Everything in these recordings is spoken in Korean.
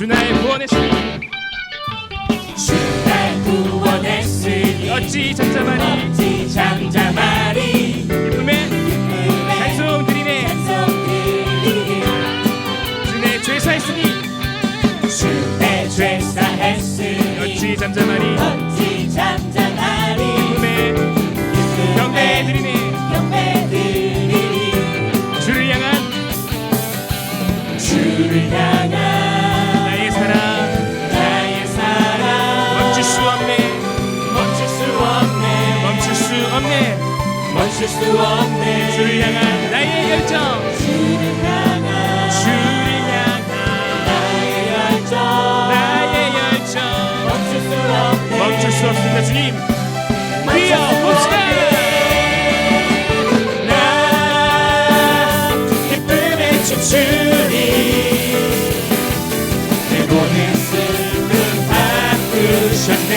주 나의 구원했으니 주 날 구원했으니 어찌 잠잠하니 어찌 잠잠하리 기쁨에 찬송 드리네 주 내 죄 사했으니 주 내 죄 사했으니 어찌 잠잠하니 어찌 잠잠하리 기쁨에 경배 드리네 경배 드리리 주를 향한 나의 사랑 멈출 수 없네 멈출 수 없네 주를 향한 나의 열정 나의 열정 멈출 수 없습니다 주님 뛰어봅시다 나 기쁨에 춤추리 내 모든 슬픔 바꾸셨네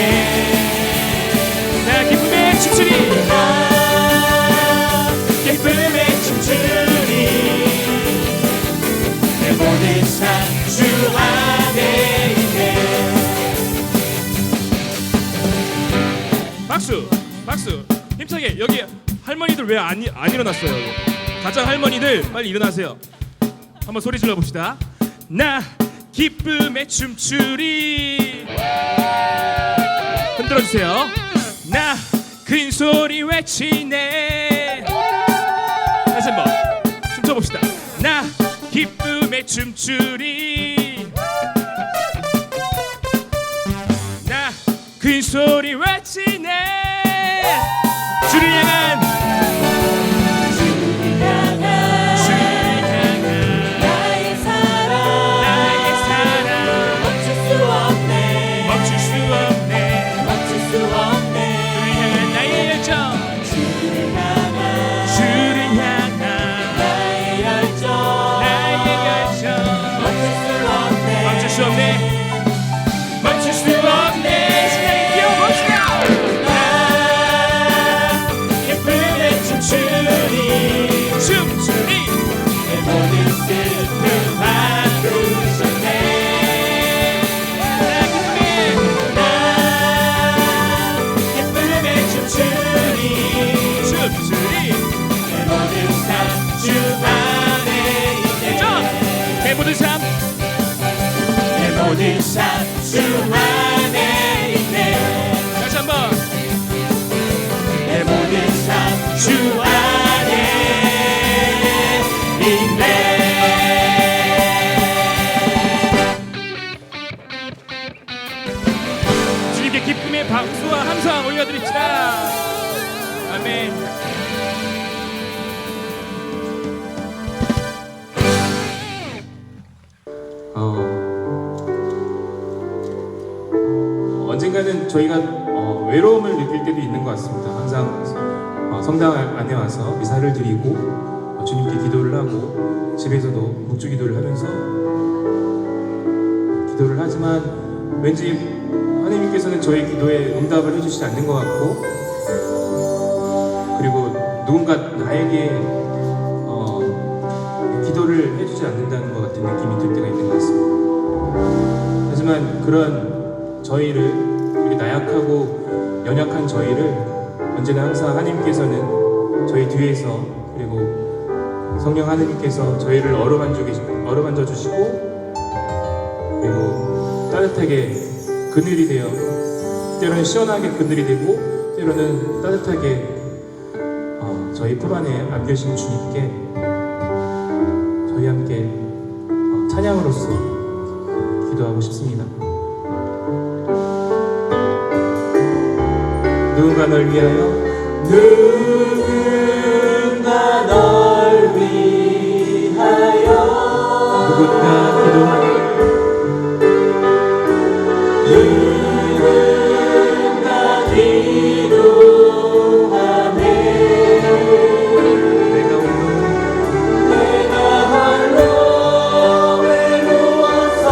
나 기쁨에 춤추리 나 기쁨에 춤추리 내 모든 삶 주 안에 있네 박수 힘차게 여기 할머니들 왜 안 일어났어요 가장 할머니들 빨리 일어나세요 한번 소리 질러 봅시다 나 기쁨에 춤추리 흔들어 주세요 나 큰 소리 외치네 다시 한번 춤춰 봅시다 나 기쁨에 춤추리 나 큰 소리 외치네 주를 향한 나의 사랑 멈출 수 없네 멈출 수 없네 멈출 수 없네 주를 향한 나의 열정 주를 향한 나의 열정 멈출 수 없네 멈출 수 없네 멈출 수 없네 시간이 뛰어봅시다 나 기쁨에 춤추리 춤추리 내 모든 슬픔 바꾸셨네 나 기쁨에 춤추리 춤추리 내 모든 삶 주 안에 있네 내 모든 삶 내 모든 삶 주 안에 있네 다시 한번 내 모든 삶 주 안에 있네 주님께 기쁨의 박수와 함성 올려드립시다 아멘 언젠가는 저희가 외로움을 느낄 때도 있는 것 같습니다. 항상 성당 안에 와서 미사를 드리고 주님께 기도를 하고 집에서도 묵주 기도를 하면서 기도를 하지만 왠지 하나님께서는 저희 기도에 응답을 해주시지 않는 것 같고 그리고 누군가 나에게 기도를 해주지 않는다는 것 같은 느낌이 들 때가 있는 것 같습니다. 하지만 그런 저희를 이렇게 나약하고 연약한 저희를 언제나 항상 하나님께서는 저희 뒤에서 그리고 성령 하나님께서 저희를 어루만져 주시고 그리고 따뜻하게 그늘이 되어 때로는 시원하게 그늘이 되고 때로는 따뜻하게 저희 품 안에 안겨주신 주님께 저희 함께 찬양으로서 기도하고 싶습니다. 누군가 널 위하여 누군가 널 위하여 누군가 기도하네 누군가 기도하네 내가 홀로 외로워서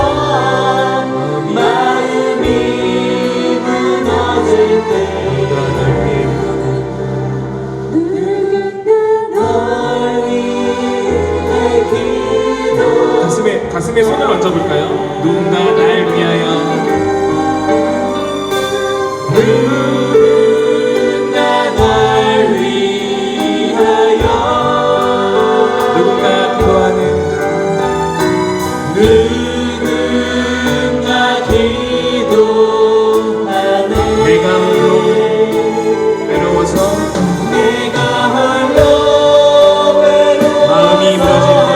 마음이 무너질 때 가슴에 손을 얹어 누군가 날 위하여 누군가 기도하는 누군가 기도하네 내가 외로워서 내가 홀로 외로워서 마음이 무너질 때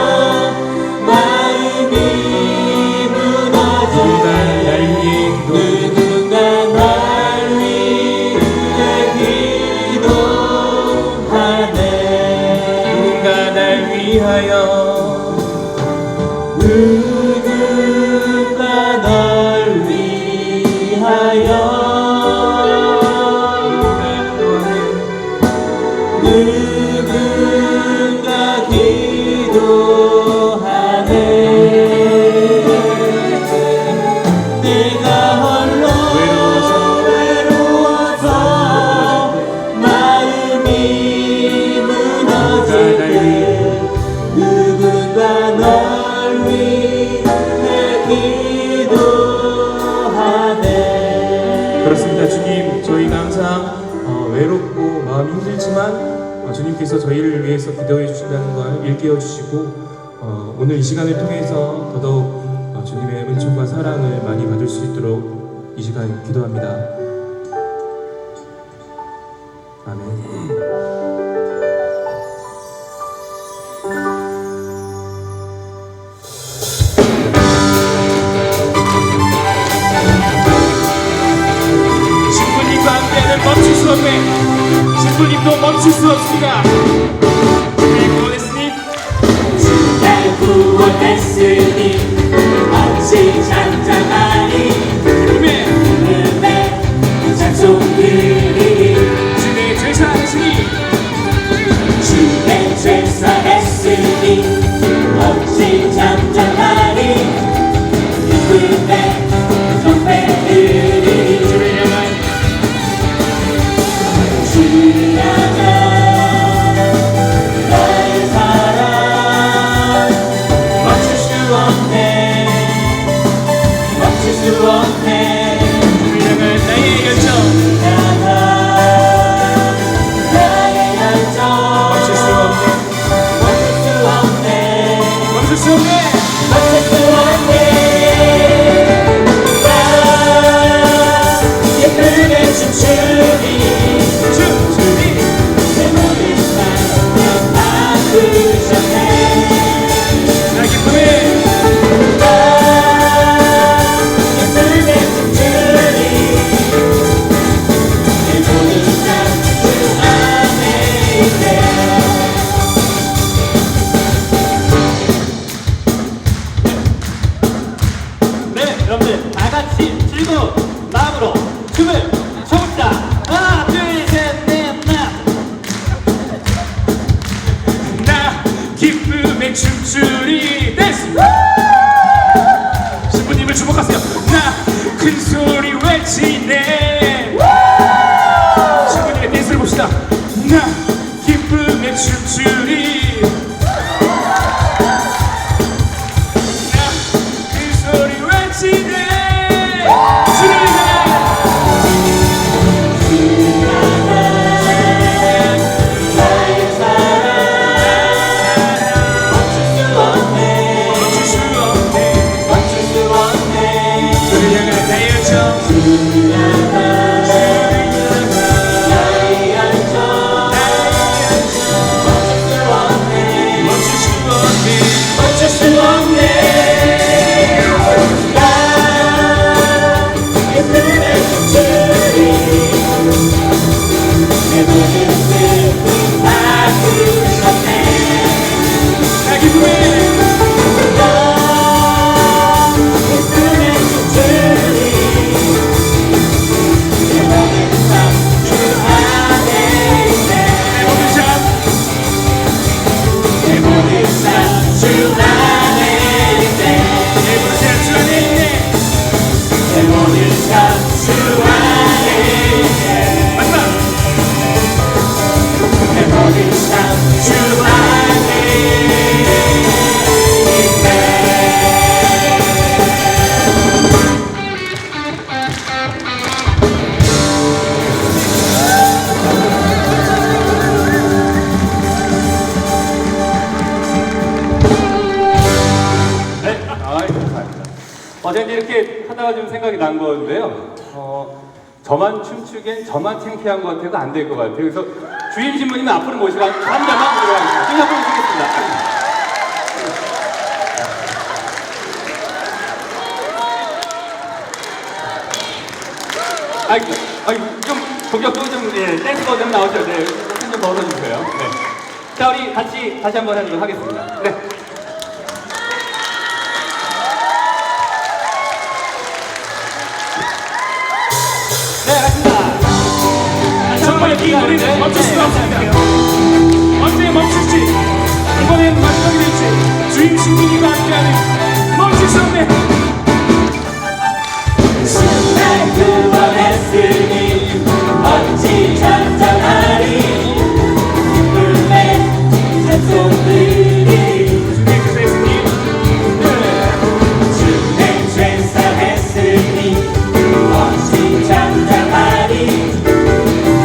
마음이 무너질 때 누군가 날 위해 기도하네 누군가 날 위하여 누군가 날 위하여 누군가 기도하네 내가 홀로 외로워서 마음이 무너질 때 누군가 널 위해 기도하네 그렇습니다. 주님, 저희가 항상 외롭고 마음이 힘들지만 주님께서 저희를 위해서 기도해 주신다는 걸 일깨워 주시고 오늘 이 시간을 통해서 더더욱 주님의 은총과 사랑을 많이 받을 수 있도록 이 시간 기도합니다. 아멘. 신부님과 함께는 멈출 수 없네. 신부님도 멈출 수 없습니다. 주님 구원했으니 날 구원했으니 어찌 잠잠하니 주님의 은혜 찬송 드리니 주의 죄사 하시니 주의 죄사 했으니 어찌 잠잠하니 은혜 정배 드리니 주를 향한 주를 향한 나의 사랑 멈출 수 없네 멈출 수 없네 주를 향한 나의 열정 향한 나의 열정 멈출 수 없네. 멈출 수 없네 멈출 수 없네. 멈출 수 없네 나 예쁘게 춤추니 춤추니 내 모든 삶을 바꾸셨네 나 기쁨에 나 예쁘게 춤추니 내 모든 삶 주 안에 있네 네, 여러분들 다 같이 즐거운 마음으로 춤을 춰봅시다. 하나, 둘, 셋, 넷, 나 기쁨에 춤추리 댄스. 신부님을 주목하세요. 나 큰 소리 외치네. 신부님의 댄스를 봅시다. 나 기쁨에 춤추리. 나 큰 소리 외치네. 주를 향해 나의 사랑 멈출 수 없네 멈출 수 없네. 멈출 수 없네 주를 향한 나의 열정. 주를 향한 나의 열정 멈출 수 없네 멈출 수 없네. 멈출 수 없네 나 예쁘게 춤추리 내 모든 슬픔 바꾸셨네 나 기쁨에 나 예쁘게 춤추리 내 모든 삶주 안에 있네 내 모든 삶 내 모든 삶주 안에 있네 내 모든 삶 주 안에 있네. 내 모든 삶주 안에 있네 마지막 제가 이제 이렇게 하다가 좀 생각이 난 건데요. 저만 춤추기엔 저만 창피한 것 같아서 안 될 것 같아요. 그래서 주임 신부님 앞으로 모시고 한 잔만 들어가겠습니다. 지금 한번 모시겠습니다. 좀 본격적으로 좀 댄스 버전 나오죠. 네, 손좀 넣어주세요. 네. 자, 우리 같이 다시 한번 하도록 하겠습니다. 네. 네, 맞습니다. 정말 이 노래는 멈출 수가 없습니다. 언제 멈출지, 이번엔 마지막이 될지 주임 신부님과 함께하는 멈출 수 없네. 날 구원했으니 어찌 잔잔하리 기쁨의 찬송들이 주의 죄 사했으니 어찌 잔잔하리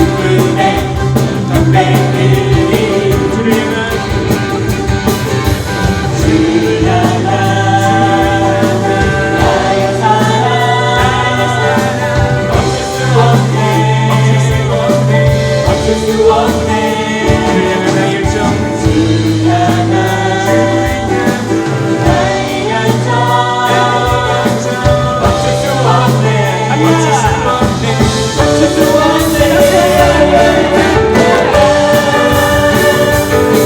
기쁨의 경배들이 주를 향한 주를 향한 나의 사랑 멈출 수 없네 멈출 수 없네 주를 향한 나의 열정, 주를 향한 나의 열정 멈출 수 없네 멈출 수 없네. 멈출 수 없네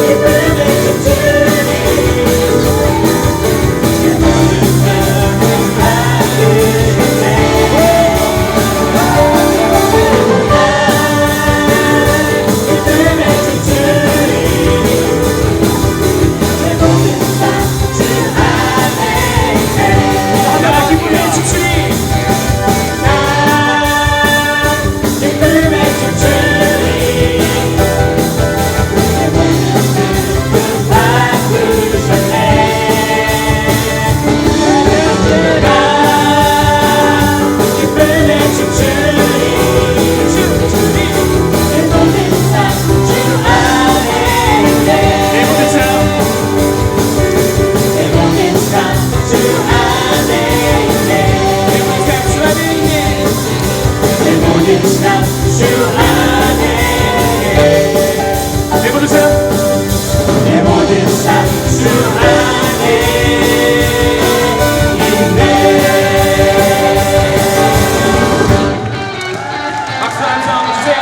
기쁨의 춤추리 나라 기쁨의 춤추리. 내 모든 삶, 내 모든 삶 주 안에 있네. 내 모든 삶, 내 모든 삶주 안에 박수 한번 주세요.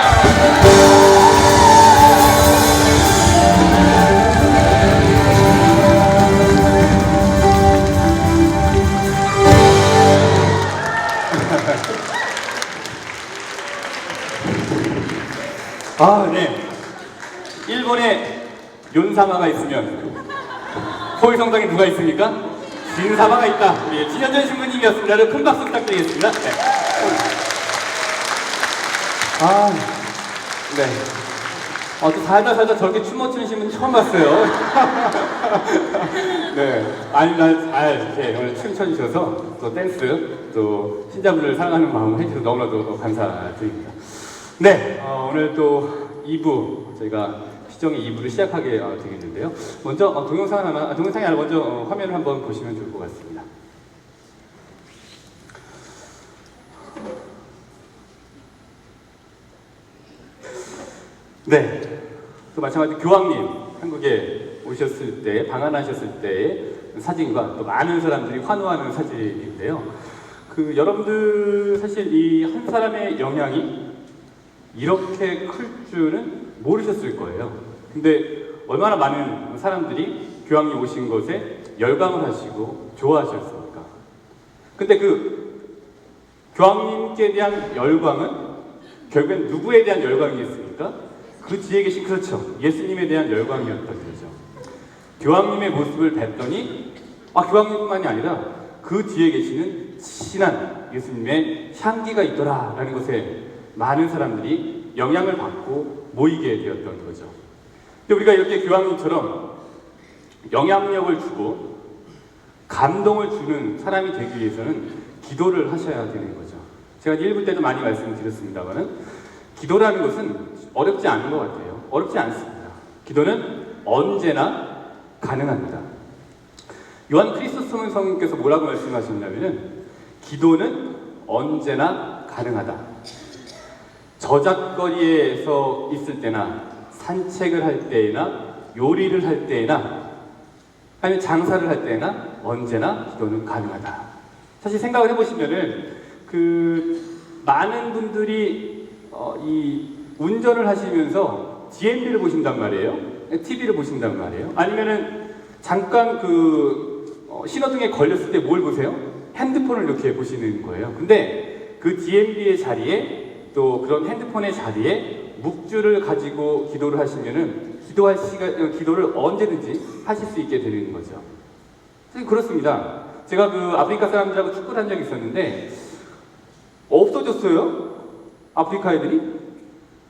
아, 네. 일본에 윤사마가 있으면 호위성당에 누가 있습니까? 진사마가 있다. 우리 진현전 신부님이었습니다. 큰 박수 부탁드리겠습니다. 네. 아, 네. 또 살다 저렇게 춤 못 추는 신분 처음 봤어요. 네. 아니, 잘 이렇게 오늘 춤 춰주셔서 또 댄스, 또 신자분들을 사랑하는 마음을 해주셔서 너무나도 감사드립니다. 네. 오늘 또 2부, 저희가 시정의 2부를 시작하게 되겠는데요. 먼저 동영상이 아니라 먼저 화면을 한번 보시면 좋을 것 같습니다. 네. 또 마찬가지로 교황님 한국에 오셨을 때, 방한하셨을 때의 사진과 또 많은 사람들이 환호하는 사진인데요. 여러분들 사실 이 한 사람의 영향이 이렇게 클 줄은 모르셨을 거예요. 근데 얼마나 많은 사람들이 교황님 오신 것에 열광을 하시고 좋아하셨습니까? 근데 교황님께 대한 열광은 결국엔 누구에 대한 열광이겠습니까? 그 뒤에 계신, 그렇죠, 예수님에 대한 열광이었던 거죠. 교황님의 모습을 뵀더니 교황님뿐만이 아니라 그 뒤에 계시는 친한 예수님의 향기가 있더라라는 것에 많은 사람들이 영향을 받고 모이게 되었던 거죠. 근데 우리가 이렇게 교황님처럼 영향력을 주고 감동을 주는 사람이 되기 위해서는 기도를 하셔야 되는 거죠. 제가 1부 때도 많이 말씀을 드렸습니다만은 기도라는 것은 어렵지 않은 것 같아요. 어렵지 않습니다. 기도는 언제나 가능합니다. 요한 크리스토스 성령께서 뭐라고 말씀하셨냐면은 기도는 언제나 가능하다. 저잣거리에서 있을 때나 산책을 할 때나 요리를 할 때나 아니면 장사를 할 때나 언제나 기도는 가능하다. 사실 생각을 해보시면은 많은 분들이 이 운전을 하시면서 DMB를 보신단 말이에요. TV를 보신단 말이에요. 아니면은 잠깐 신호등에 걸렸을 때 뭘 보세요? 핸드폰을 이렇게 보시는 거예요. 근데 그 DMB의 자리에 또 그런 핸드폰의 자리에 묵주를 가지고 기도를 하시면은 기도를 언제든지 하실 수 있게 되는 거죠. 그렇습니다. 제가 아프리카 사람들하고 축구를 한 적이 있었는데 없어졌어요. 아프리카 애들이.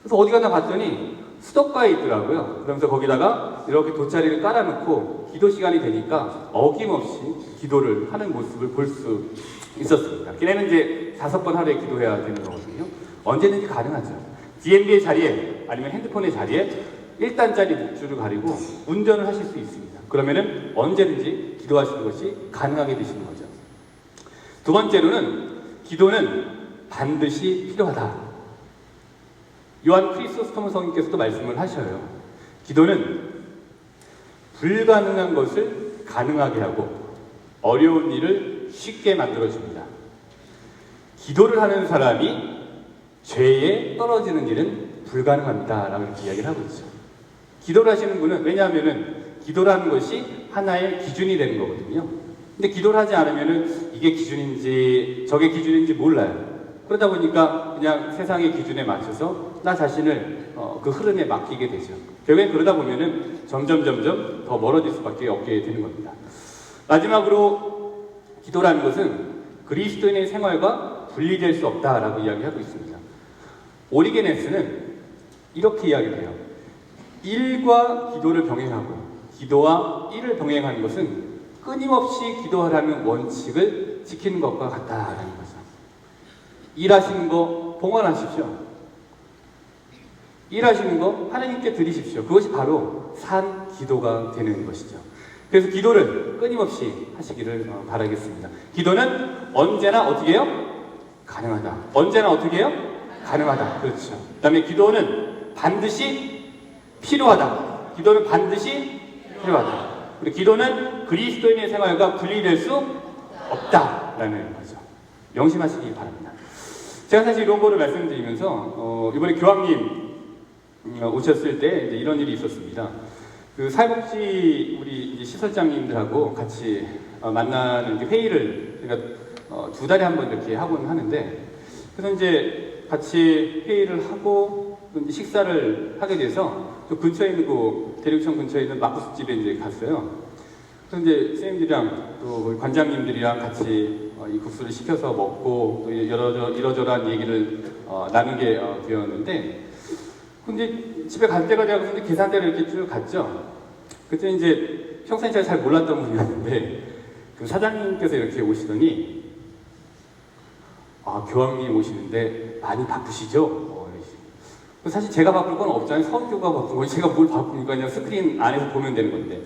그래서 어디 가나 봤더니 수도가에 있더라고요. 그러면서 거기다가 이렇게 돗자리를 깔아놓고 기도 시간이 되니까 어김없이 기도를 하는 모습을 볼 수 있었습니다. 걔네는 이제 5번 하루에 기도해야 되는 거거든요. 언제든지 가능하죠. DMB의 자리에 아니면 핸드폰의 자리에 1단짜리 묵주를 가리고 운전을 하실 수 있습니다. 그러면은 언제든지 기도하시는 것이 가능하게 되시는 거죠. 두 번째로는 기도는 반드시 필요하다. 요한 크리소스토무 성인께서도 말씀을 하셔요. 기도는 불가능한 것을 가능하게 하고 어려운 일을 쉽게 만들어줍니다. 기도를 하는 사람이 죄에 떨어지는 일은 불가능합니다. 라고 이렇게 이야기를 하고 있죠. 기도를 하시는 분은, 왜냐하면은 기도라는 것이 하나의 기준이 되는 거거든요. 근데 기도를 하지 않으면은 이게 기준인지 저게 기준인지 몰라요. 그러다 보니까 그냥 세상의 기준에 맞춰서 나 자신을 그 흐름에 맡기게 되죠. 결국엔 그러다 보면은 점점 더 멀어질 수밖에 없게 되는 겁니다. 마지막으로 기도라는 것은 그리스도인의 생활과 분리될 수 없다라고 이야기하고 있습니다. 오리게네스는 이렇게 이야기해요. 일과 기도를 병행하고 기도와 일을 병행하는 것은 끊임없이 기도하라는 원칙을 지키는 것과 같다라는 거죠. 일하시는 거 봉헌하십시오. 일하시는 거 하나님께 드리십시오. 그것이 바로 산 기도가 되는 것이죠. 그래서 기도를 끊임없이 하시기를 바라겠습니다. 기도는 언제나 어떻게 해요? 가능하다. 언제나 어떻게 해요? 가능하다. 그렇죠. 그 다음에 기도는 반드시 필요하다. 기도는 반드시 필요하다. 그리고 기도는 그리스도인의 생활과 분리될 수 없다라는 거죠. 명심하시기 바랍니다. 제가 사실 이런 거를 말씀드리면서 이번에 교황님 오셨을 때 이제 이런 일이 있었습니다. 그 사회복지 우리 이제 시설장님들하고 같이 만나는 회의를 그러니까 2달에 한 번 이렇게 하곤 하는데, 그래서 이제 같이 회의를 하고 이제 식사를 하게 돼서 또 근처에 있는 대륙청 근처에 있는 막국수집에 이제 갔어요. 그래서 이제 선생님들이랑 또 관장님들이랑 같이 이 국수를 시켜서 먹고 또 이러저러한 얘기를 나누게 되었는데, 근데 집에 갈 때가 되고 이제 계산대를 이렇게 쭉 갔죠. 그때 이제 평소에 제가 잘 몰랐던 분이었는데 그 사장님께서 이렇게 오시더니 교황님 오시는데 많이 바쁘시죠? 사실 제가 바쁠 건 없잖아요. 선교가 바쁜 거지. 제가 뭘 바쁩니까? 그냥 스크린 안에서 보면 되는 건데.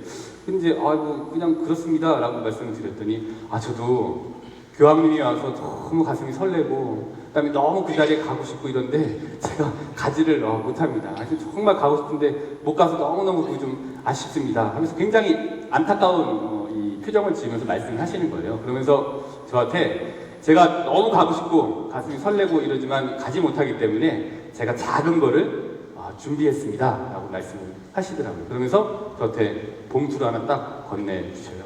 근데 그냥 그렇습니다 라고 말씀을 드렸더니 저도 교황님이 와서 너무 가슴이 설레고 그다음에 너무 그 자리에 가고 싶고 이런데 제가 가지를 못합니다. 정말 가고 싶은데 못 가서 너무너무 좀 아쉽습니다 하면서 굉장히 안타까운 이 표정을 지으면서 말씀을 하시는 거예요. 그러면서 저한테 제가 너무 가고 싶고 가슴이 설레고 이러지만 가지 못하기 때문에 제가 작은 거를 준비했습니다 라고 말씀을 하시더라고요. 그러면서 저한테 봉투를 하나 딱 건네주셔요.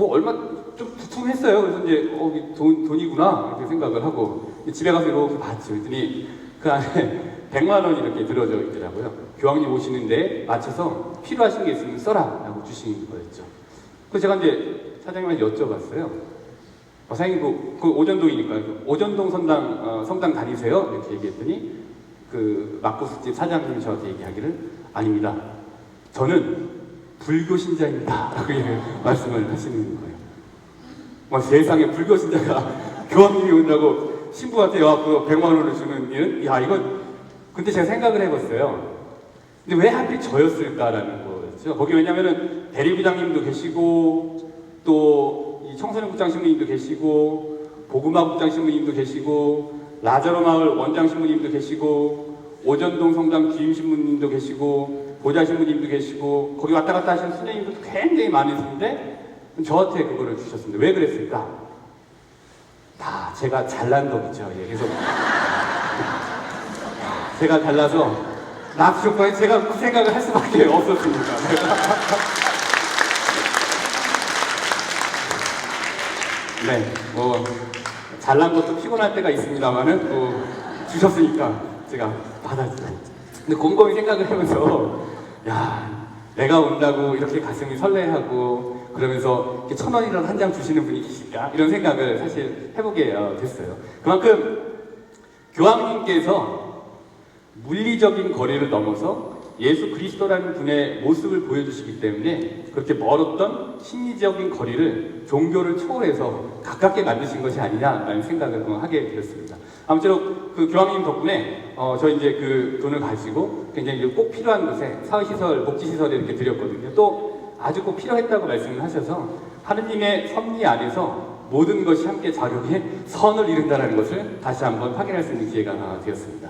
얼마 좀 두툼했어요. 그래서 이제 돈이구나 이렇게 생각을 하고 집에 가서 이렇게 봤죠. 그랬더니 그 안에 100만 원이 이렇게 들어져 있더라고요. 교황님 오시는데 맞춰서 필요하신 게 있으면 써라 라고 주신 거였죠. 그래서 제가 이제 사장님한테 여쭤봤어요. 사장님 그 오전동이니까 오전동 성당 다니세요? 이렇게 얘기했더니 그 막국수집 사장님이 저한테 얘기하기를 아닙니다. 저는 불교 신자입니다. 라고 말씀을 하시는 거예요. 세상에 불교 신자가 교황님이 온다고 신부한테 와서 100만 원을 주는 일은 이건 근데 제가 생각을 해봤어요. 근데 왜 하필 저였을까라는 거였죠. 거기 왜냐면은 대리부장님도 계시고 또 이 청소년국장 신부님도 계시고 보구마국장 신부님도 계시고 라자로 마을 원장 신부님도 계시고 오전동 성당 주임 신부님도 계시고 보좌 신부님도 계시고 거기 왔다 갔다 하시는 수녀님들도 굉장히 많으신데 저한테 그거를 주셨습니다. 왜 그랬을까? 다 제가 잘난 덕이죠. 예, 그래서 제가 잘나서 나 주셨거든요. 제가 그 생각을 할 수밖에 없었습니다. 네, 뭐 잘난 것도 피곤할 때가 있습니다만은 뭐 주셨으니까 제가 받았죠. 근데 곰곰이 생각을 하면서 야, 내가 온다고 이렇게 가슴이 설레하고 그러면서 1,000원이라도 한 장 주시는 분이 계실까? 이런 생각을 사실 해보게 됐어요. 그만큼 교황님께서 물리적인 거리를 넘어서 예수 그리스도라는 분의 모습을 보여주시기 때문에 그렇게 멀었던 심리적인 거리를 종교를 초월해서 가깝게 만드신 것이 아니냐라는 생각을 하게 되었습니다. 아무쪼록 그 교황님 덕분에 저희 이제 그 돈을 가지고 굉장히 꼭 필요한 곳에 사회시설, 복지시설에 이렇게 드렸거든요. 또 아주 꼭 필요했다고 말씀을 하셔서 하느님의 섭리 안에서 모든 것이 함께 작용해 선을 이룬다는 것을 다시 한번 확인할 수 있는 기회가 되었습니다.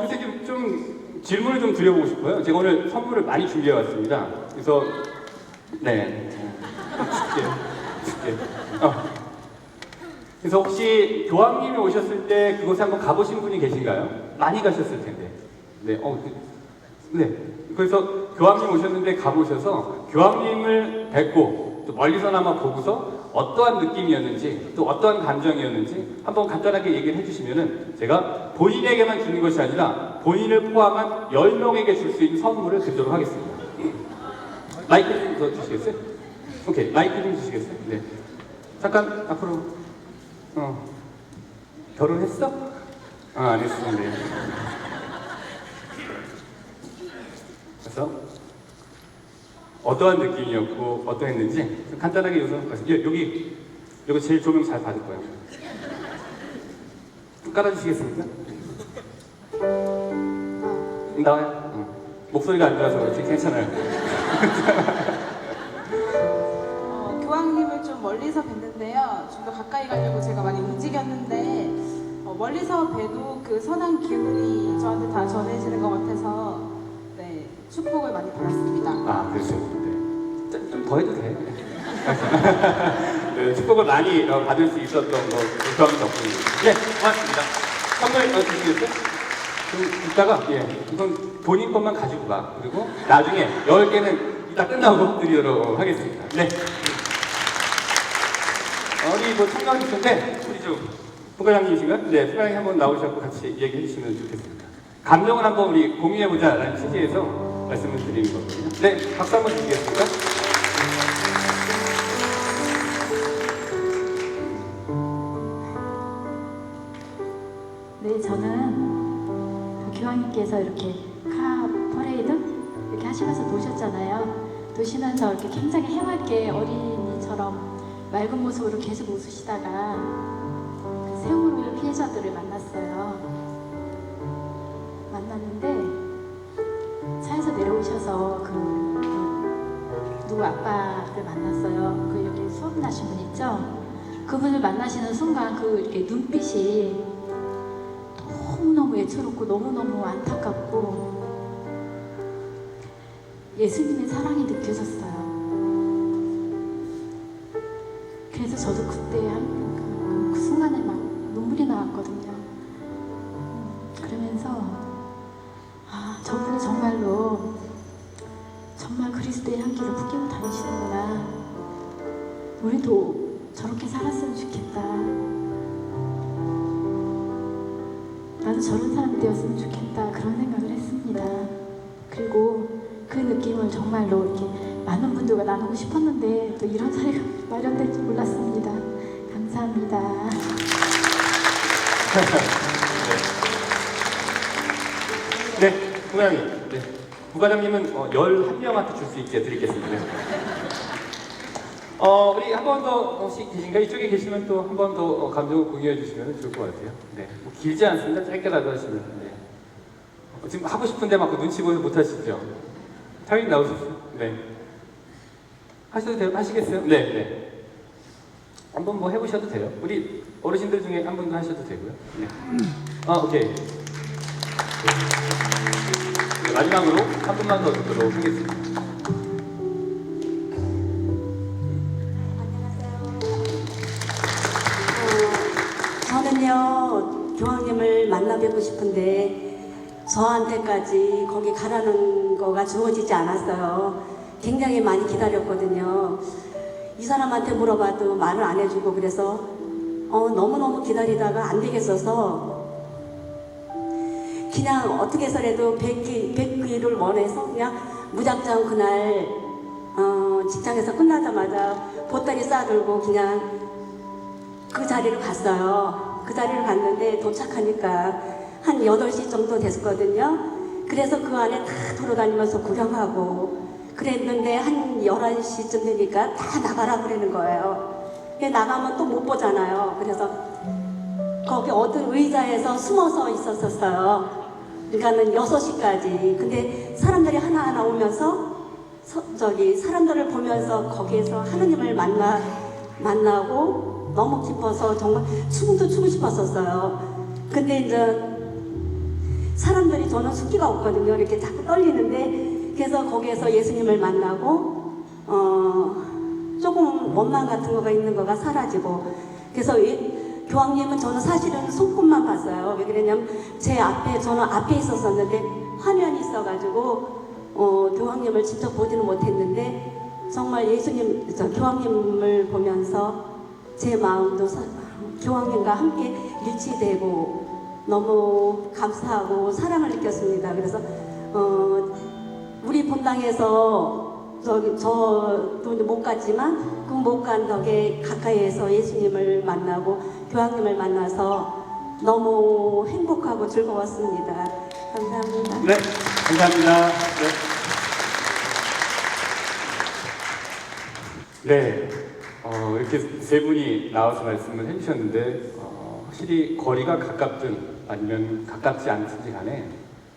글쎄 좀 질문을 좀 드려보고 싶어요. 제가 오늘 선물을 많이 준비해 왔습니다. 그래서 네, 줄게. 그래서 혹시 교황님이 오셨을 때 그곳에 한번 가보신 분이 계신가요? 많이 가셨을 텐데. 네, 네. 그래서 교황님 오셨는데 가보셔서 교황님을 뵙고 또 멀리서나마 보고서 어떠한 느낌이었는지 또 어떠한 감정이었는지 한번 간단하게 얘기를 해주시면은 제가 본인에게만 주는 것이 아니라 본인을 포함한 10명에게 줄 수 있는 선물을 드리도록 하겠습니다. 마이크 좀 더 주시겠어요? 오케이, 마이크 좀 주시겠어요? 네. 잠깐 앞으로. 결혼했어? 안 했어. 네. 그래서 어떠한 느낌이었고 어떠했는지 좀 간단하게 요소 여기 제일 조명 잘 받을 거예요. 좀 깔아주시겠습니까? 나와요. 목소리가 안 들어서 그렇지 괜찮아요. 교황님을 좀 멀리서 뵀는데요. 좀 더 가까이 가려고 제가 많이 움직였는데 멀리서 뵈도 그 선한 기운이 저한테 다 전해지는 것 같아서 네, 축복을 많이 받았습니다. 아, 그렇죠. 네. 좀 더 해도 돼. 네, 축복을 많이 받을 수 있었던 교황 덕분입니다. 네, 고맙습니다. 선물 주시겠어요? 좀 이따가 이건 본인 것만 가지고 가. 그리고 나중에 10개는 이따 끝나고 드리도록 하겠습니다. 네. 우리 뭐 청강이신데 우리 좀 부과장님이신가요? 네, 부과장님 한번 나오셔서 같이 얘기해 주시면 좋겠습니다. 감정을 한번 우리 공유해보자라는 취지에서 말씀을 드리는 거거든요. 네, 박수 한번 주시겠습니까? 네, 저는 교황님께서 이렇게 카 퍼레이드 이렇게 하시면서 노셨잖아요. 노시면서 이렇게 굉장히 해맑게 어린이처럼 맑은 모습으로 계속 웃으시다가 그 세월호 피해자들을 만났어요. 만났는데 차에서 내려오셔서 누구 아빠를 만났어요. 그 여기 수업 나신 분 있죠? 그분을 만나시는 순간 그 이렇게 눈빛이 너무너무 애처롭고 너무너무 안타깝고 예수님의 사랑이 느껴졌어요. 그래서 저도 그때 그 순간에 막 눈물이 나왔거든요. 그러면서 저분이 정말 그리스도의 향기를 풍기고 다니시는구나. 우리도 저렇게 살았으면 좋겠다. 나도 저런 사람이 되었으면 좋겠다. 그런 생각을 했습니다. 그리고 그 느낌을 정말로 이렇게 많은 분들과 나누고 싶었는데 또 이런 자리가 마련될 줄 몰랐습니다. 감사합니다. 네, 부과장님. 네. 부과장님은 11명한테 줄 수 있게 드리겠습니다. 우리 한 번 더 혹시 계신가? 이쪽에 계시면 또 한 번 더 감정을 공유해 주시면 좋을 것 같아요. 네, 뭐 길지 않습니다. 짧게라도 하시면. 네. 지금 하고 싶은데 막 눈치 보여서 못 하시죠? 타임 나오셨어요? 네. 하셔도 돼요? 하시겠어요? 네, 네. 한번 뭐 해보셔도 돼요. 우리 어르신들 중에 한 분도 하셔도 되고요. 네. 아, 오케이. 네, 마지막으로 한 분만 더 듣도록 하겠습니다. 저는요, 교황님을 만나 뵙고 싶은데 저한테까지 거기 가라는 거가 주어지지 않았어요. 굉장히 많이 기다렸거든요. 이 사람한테 물어봐도 말을 안 해주고 그래서 너무너무 기다리다가 안 되겠어서 그냥 어떻게 해서라도 뵙기를 원해서 그냥 무작정 그날 직장에서 끝나자마자 보따리 싸들고 그냥 그 자리를 갔어요. 그 자리를 갔는데 도착하니까 한 8시 정도 됐거든요. 그래서 그 안에 다 돌아다니면서 구경하고 그랬는데 한 11시쯤 되니까 다 나가라 그러는 거예요. 나가면 또 못 보잖아요. 그래서 거기 어떤 의자에서 숨어서 있었어요. 그러니까는 6시까지. 근데 사람들이 하나하나 오면서 사람들을 보면서 거기에서 하느님을 만나고 너무 기뻐서 정말 춤도 추고 싶었었어요. 근데 이제 사람들이 저는 숫기가 없거든요. 이렇게 자꾸 떨리는데 그래서 거기에서 예수님을 만나고 조금 원망 같은 거가 있는 거가 사라지고 그래서 교황님은 저는 사실은 손끝만 봤어요. 왜 그러냐면 저는 앞에 있었었는데 화면이 있어가지고 교황님을 직접 보지는 못했는데 정말 교황님을 보면서 제 마음도 교황님과 함께 일치되고 너무 감사하고 사랑을 느꼈습니다. 그래서 우리 본당에서 저도 못 갔지만 그 못 간 덕에 가까이에서 예수님을 만나고 교황님을 만나서 너무 행복하고 즐거웠습니다. 감사합니다. 네, 감사합니다. 네. 이렇게 세 분이 나와서 말씀을 해주셨는데 확실히 거리가 가깝든 아니면 가깝지 않든지 간에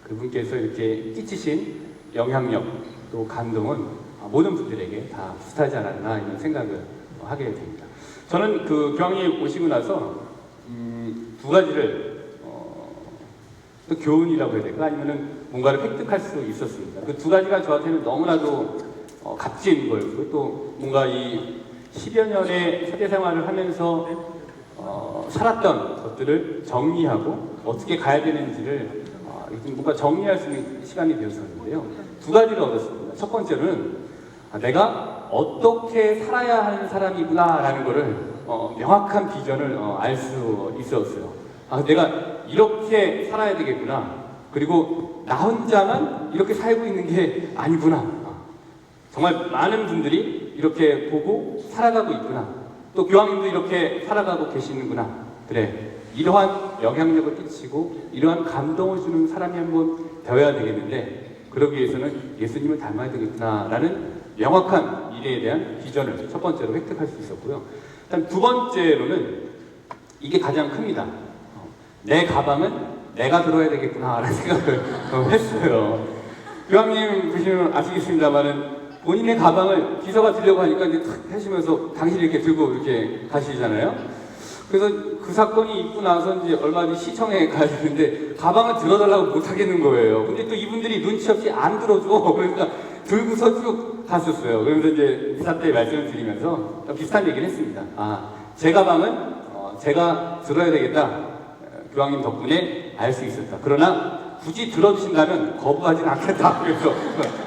그분께서 이렇게 끼치신 영향력 또 감동은 모든 분들에게 다 비슷하지 않았나 이런 생각을 하게 됩니다. 저는 그 교황님 오시고 나서 두 가지를 또 교훈이라고 해야 될까 아니면은 뭔가를 획득할 수 있었습니다. 그 두 가지가 저한테는 너무나도 값진 거였고 또 뭔가 이 10여 년의 사대 생활을 하면서 살았던 것들을 정리하고 어떻게 가야 되는지를 뭔가 정리할 수 있는 시간이 되었었는데요. 두 가지를 얻었습니다. 첫 번째로는 내가 어떻게 살아야 하는 사람이구나라는 것을 명확한 비전을 알 수 있었어요. 내가 이렇게 살아야 되겠구나. 그리고 나 혼자만 이렇게 살고 있는 게 아니구나. 정말 많은 분들이 이렇게 보고 살아가고 있구나. 또 교황님도 이렇게 살아가고 계시는구나. 그래, 이러한 영향력을 끼치고 이러한 감동을 주는 사람이 한번 되어야 되겠는데 그러기 위해서는 예수님을 닮아야 되겠구나라는 명확한 미래에 대한 비전을 첫 번째로 획득할 수 있었고요. 일단 두 번째로는 이게 가장 큽니다. 내 가방은 내가 들어야 되겠구나라는 생각을 했어요. 교황님 보시면 아시겠습니다만은 본인의 가방을 비서가 들려고 하니까 이제 탁 하시면서 당신이 이렇게 들고 이렇게 가시잖아요. 그래서 그 사건이 있고 나서 이제 얼마 뒤 시청에 가야 되는데 가방을 들어달라고 못 하겠는 거예요. 근데 또 이분들이 눈치 없이 안 들어줘. 그러니까 들고서 쭉 갔었어요. 그러면서 이제 이사 때 말씀을 드리면서 비슷한 얘기를 했습니다. 제 가방은 제가 들어야 되겠다. 교황님 덕분에 알 수 있었다. 그러나 굳이 들어주신다면 거부하지는 않겠다. 그래서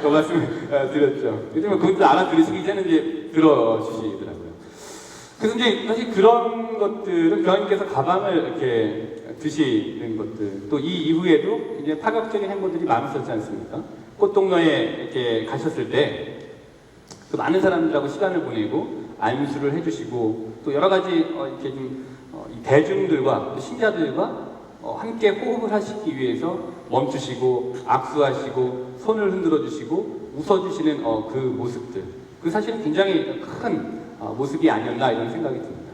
그 말씀을 드렸죠. 요즘은 그분들 알아들으시고 이제는 이제 들어주시더라고요. 그래서 이제 사실 그런 것들은 교황님께서 가방을 이렇게 드시는 것들 또 이 이후에도 이제 파격적인 행보들이 많았었지 않습니까? 꽃동로에 이렇게 가셨을 때 그 많은 사람들하고 시간을 보내고 안수를 해주시고 또 여러 가지 이렇게 좀 대중들과 신자들과 함께 호흡을 하시기 위해서 멈추시고 악수하시고 손을 흔들어 주시고 웃어주시는 그 모습들 그 사실은 굉장히 큰 모습이 아니었나 이런 생각이 듭니다.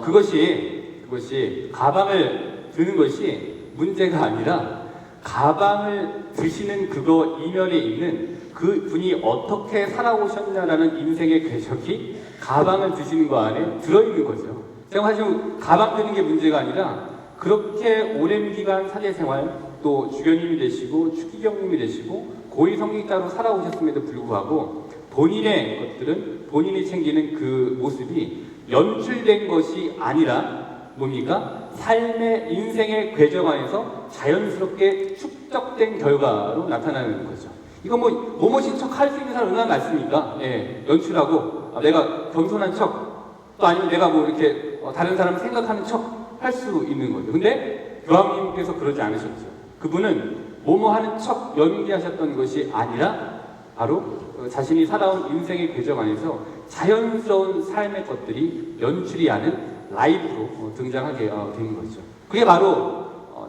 그것이 가방을 드는 것이 문제가 아니라 가방을 드시는 그거 이면에 있는 그 분이 어떻게 살아오셨냐라는 인생의 궤적이 가방을 드시는 거 안에 들어있는 거죠. 제가 사실 가방 드는 게 문제가 아니라 그렇게 오랜 기간 사제생활 또 주교님이 되시고 추기경님이 되시고 고위 성직자로 살아오셨음에도 불구하고 본인의 것들은 본인이 챙기는 그 모습이 연출된 것이 아니라 뭡니까? 삶의 인생의 궤적 안에서 자연스럽게 축적된 결과로 나타나는 거죠. 이거 뭐뭐신 척 할 수 있는 사람 얼마나 많습니까? 예, 연출하고 내가 겸손한 척, 또 아니면 내가 뭐 이렇게 다른 사람 생각하는 척 할 수 있는 거죠. 근데 교황님께서 그러지 않으셨죠. 그분은 뭐뭐 하는 척 연기하셨던 것이 아니라 바로 자신이 살아온 인생의 궤적 안에서 자연스러운 삶의 것들이 연출이 아닌 라이브로 등장하게 되는 거죠. 그게 바로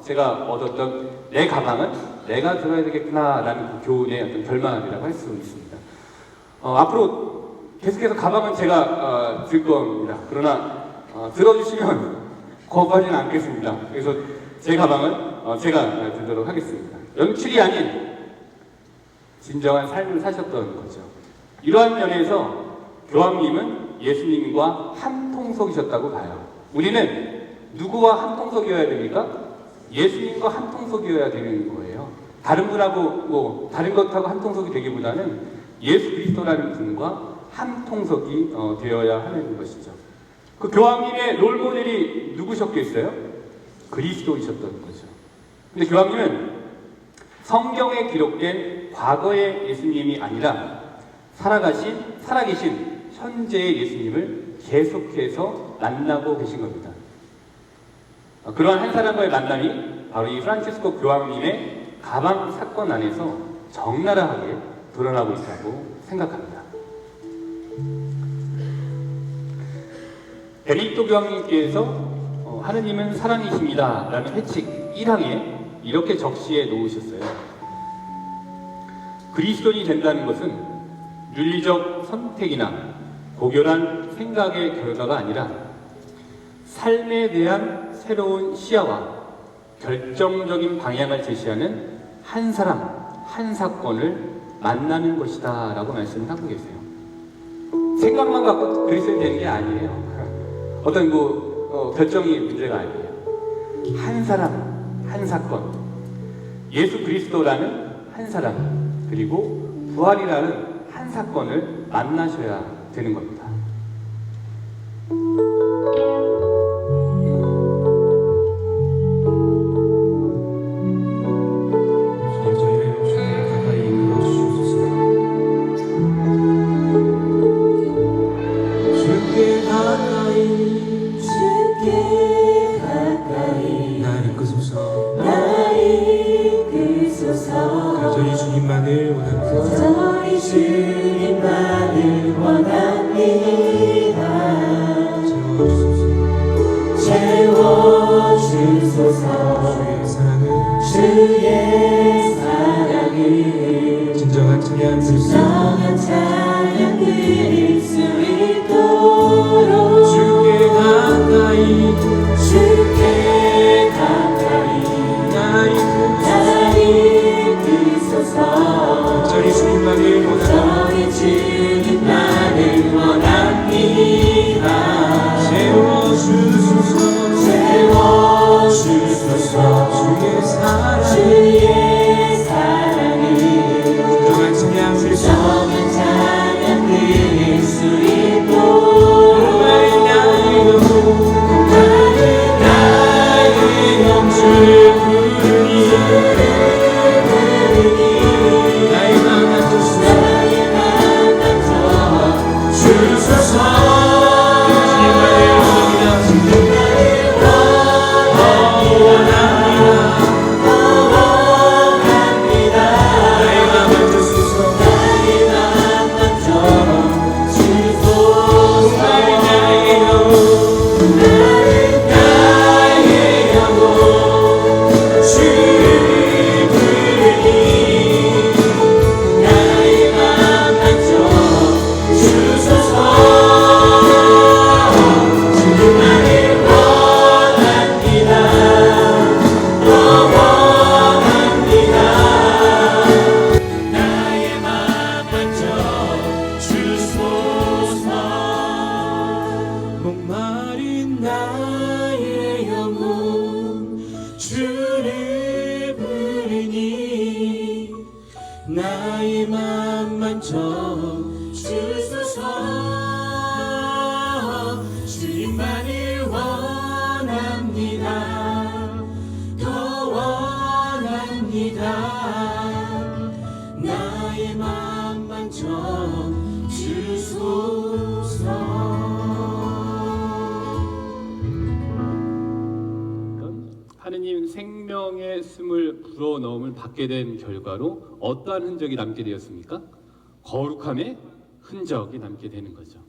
제가 얻었던 내 가방은 내가 들어야 되겠구나라는 그 교훈의 어떤 결말이라고 할 수 있습니다. 앞으로 계속해서 가방은 제가 들 겁니다. 그러나 들어주시면 거부하지는 않겠습니다. 그래서 제 가방은 제가 들도록 하겠습니다. 연출이 아닌 진정한 삶을 사셨던 거죠. 이러한 면에서 교황님은 예수님과 한 통속이셨다고 봐요. 우리는 누구와 한 통속이어야 됩니까? 예수님과 한 통속이어야 되는 거예요. 다른 분하고 다른 것하고 한 통속이 되기보다는 예수 그리스도라는 분과 한 통속이 되어야 하는 것이죠. 그 교황님의 롤모델이 누구셨겠어요? 그리스도이셨던 거죠. 근데 교황님은 성경에 기록된 과거의 예수님이 아니라 살아계신 현재의 예수님을 계속해서 만나고 계신 겁니다. 그러한 한 사람과의 만남이 바로 이 프란치스코 교황님의 가방 사건 안에서 적나라하게 드러나고 있다고 생각합니다. 베네딕토 교황님께서 하느님은 사랑이십니다 라는 회칙 1항에 이렇게 적시해 놓으셨어요. 그리스도인이 된다는 것은 윤리적 선택이나 고결한 생각의 결과가 아니라 삶에 대한 새로운 시야와 결정적인 방향을 제시하는 한 사람, 한 사건을 만나는 것이다 라고 말씀을 하고 계세요. 생각만 갖고 그리스도인이 되는 게 아니에요. 어떤 결정이 문제가 아니에요. 한 사람, 한 사건, 예수 그리스도라는 한 사람, 그리고 부활이라는 한 사건을 만나셔야 되는 겁니다. 간절히 주님만을 원합니다. 채워주소서. 주의 사랑을 진정한 찬양 드릴 수 있도록 주께 가까이 나의 이끄소서. 간절히 주님만을 원합니다. 채워주소서. 주의 사랑을 진정한 찬양 드릴 수 있도록 나의 영주를 부르니 나의 맘 주소서. 주를 부르니 나의 맘만 좀 주소서. 주님만을 원합니다. 더 원합니다. 나의 맘만 좀 주소서. 하느님 생명의 숨을 불어넣음을 받게 된 결과로 어떠한 흔적이 남게 되었습니까? 거룩함의 흔적이 남게 되는 거죠.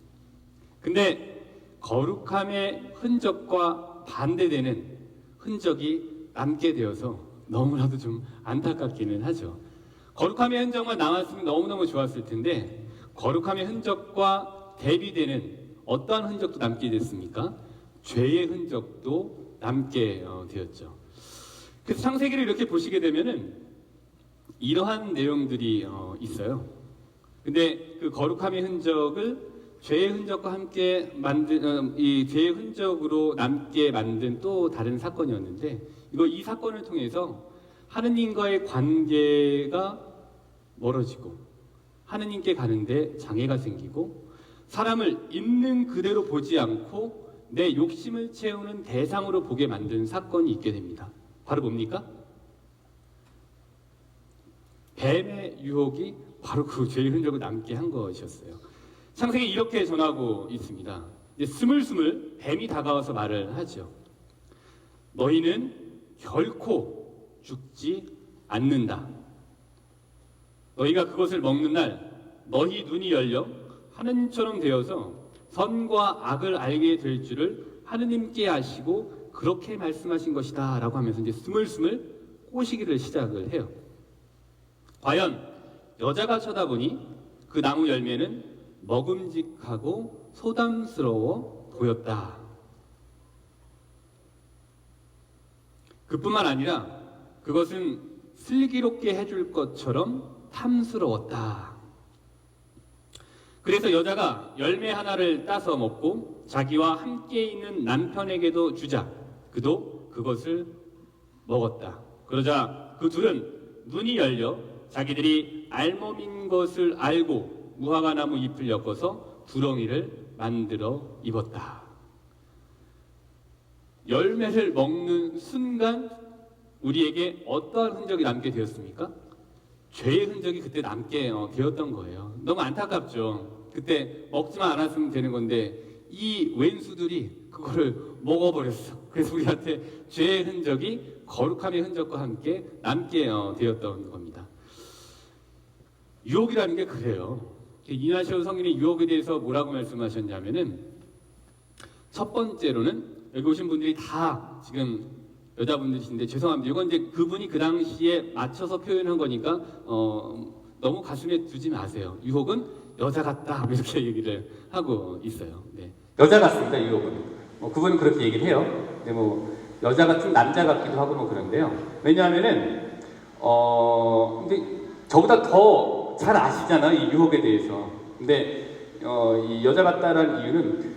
근데 거룩함의 흔적과 반대되는 흔적이 남게 되어서 너무나도 좀 안타깝기는 하죠. 거룩함의 흔적만 남았으면 너무너무 좋았을 텐데 거룩함의 흔적과 대비되는 어떠한 흔적도 남게 됐습니까? 죄의 흔적도 남게 되었죠. 그래서 창세기를 이렇게 보시게 되면은 이러한 내용들이 있어요. 근데 그 거룩함의 흔적을 죄의 흔적과 함께 만든 이 죄의 흔적으로 남게 만든 또 다른 사건이었는데 이 사건을 통해서 하느님과의 관계가 멀어지고 하느님께 가는데 장애가 생기고 사람을 있는 그대로 보지 않고 내 욕심을 채우는 대상으로 보게 만든 사건이 있게 됩니다. 바로 뭡니까? 뱀의 유혹이 바로 그 죄의 흔적을 남게 한 것이었어요. 창세기 이렇게 전하고 있습니다. 이제 스물스물 뱀이 다가와서 말을 하죠. 너희는 결코 죽지 않는다. 너희가 그것을 먹는 날 너희 눈이 열려 하느님처럼 되어서 선과 악을 알게 될 줄을 하느님께 아시고 그렇게 말씀하신 것이다 라고 하면서 이제 스물스물 꼬시기를 시작을 해요. 과연 여자가 쳐다보니 그 나무 열매는 먹음직하고 소담스러워 보였다. 그뿐만 아니라 그것은 슬기롭게 해줄 것처럼 탐스러웠다. 그래서 여자가 열매 하나를 따서 먹고 자기와 함께 있는 남편에게도 주자. 그도 그것을 먹었다. 그러자 그 둘은 눈이 열려 자기들이 알몸인 것을 알고 무화과 나무 잎을 엮어서 두렁이를 만들어 입었다. 열매를 먹는 순간 우리에게 어떠한 흔적이 남게 되었습니까? 죄의 흔적이 그때 남게 되었던 거예요. 너무 안타깝죠. 그때 먹지만 않았으면 되는 건데 이 왼수들이 그거를 먹어버렸어. 그래서 우리한테 죄의 흔적이 거룩함의 흔적과 함께 남게 되었던 겁니다. 유혹이라는 게 그래요. 이나시오 성인이 유혹에 대해서 뭐라고 말씀하셨냐면은 첫 번째로는 여기 오신 분들이 다 지금 여자분들이신데 죄송합니다. 이건 이제 그분이 그 당시에 맞춰서 표현한 거니까 너무 가슴에 두지 마세요. 유혹은 여자 같다 이렇게 얘기를 하고 있어요. 네. 여자 같습니다. 유혹은 그분은 그렇게 얘기를 해요. 근데 뭐 여자 같은 남자 같기도 하고 뭐 그런데요. 왜냐하면은 근데 저보다 더 잘 아시잖아요. 이 유혹에 대해서. 근데 이 여자 같다라는 이유는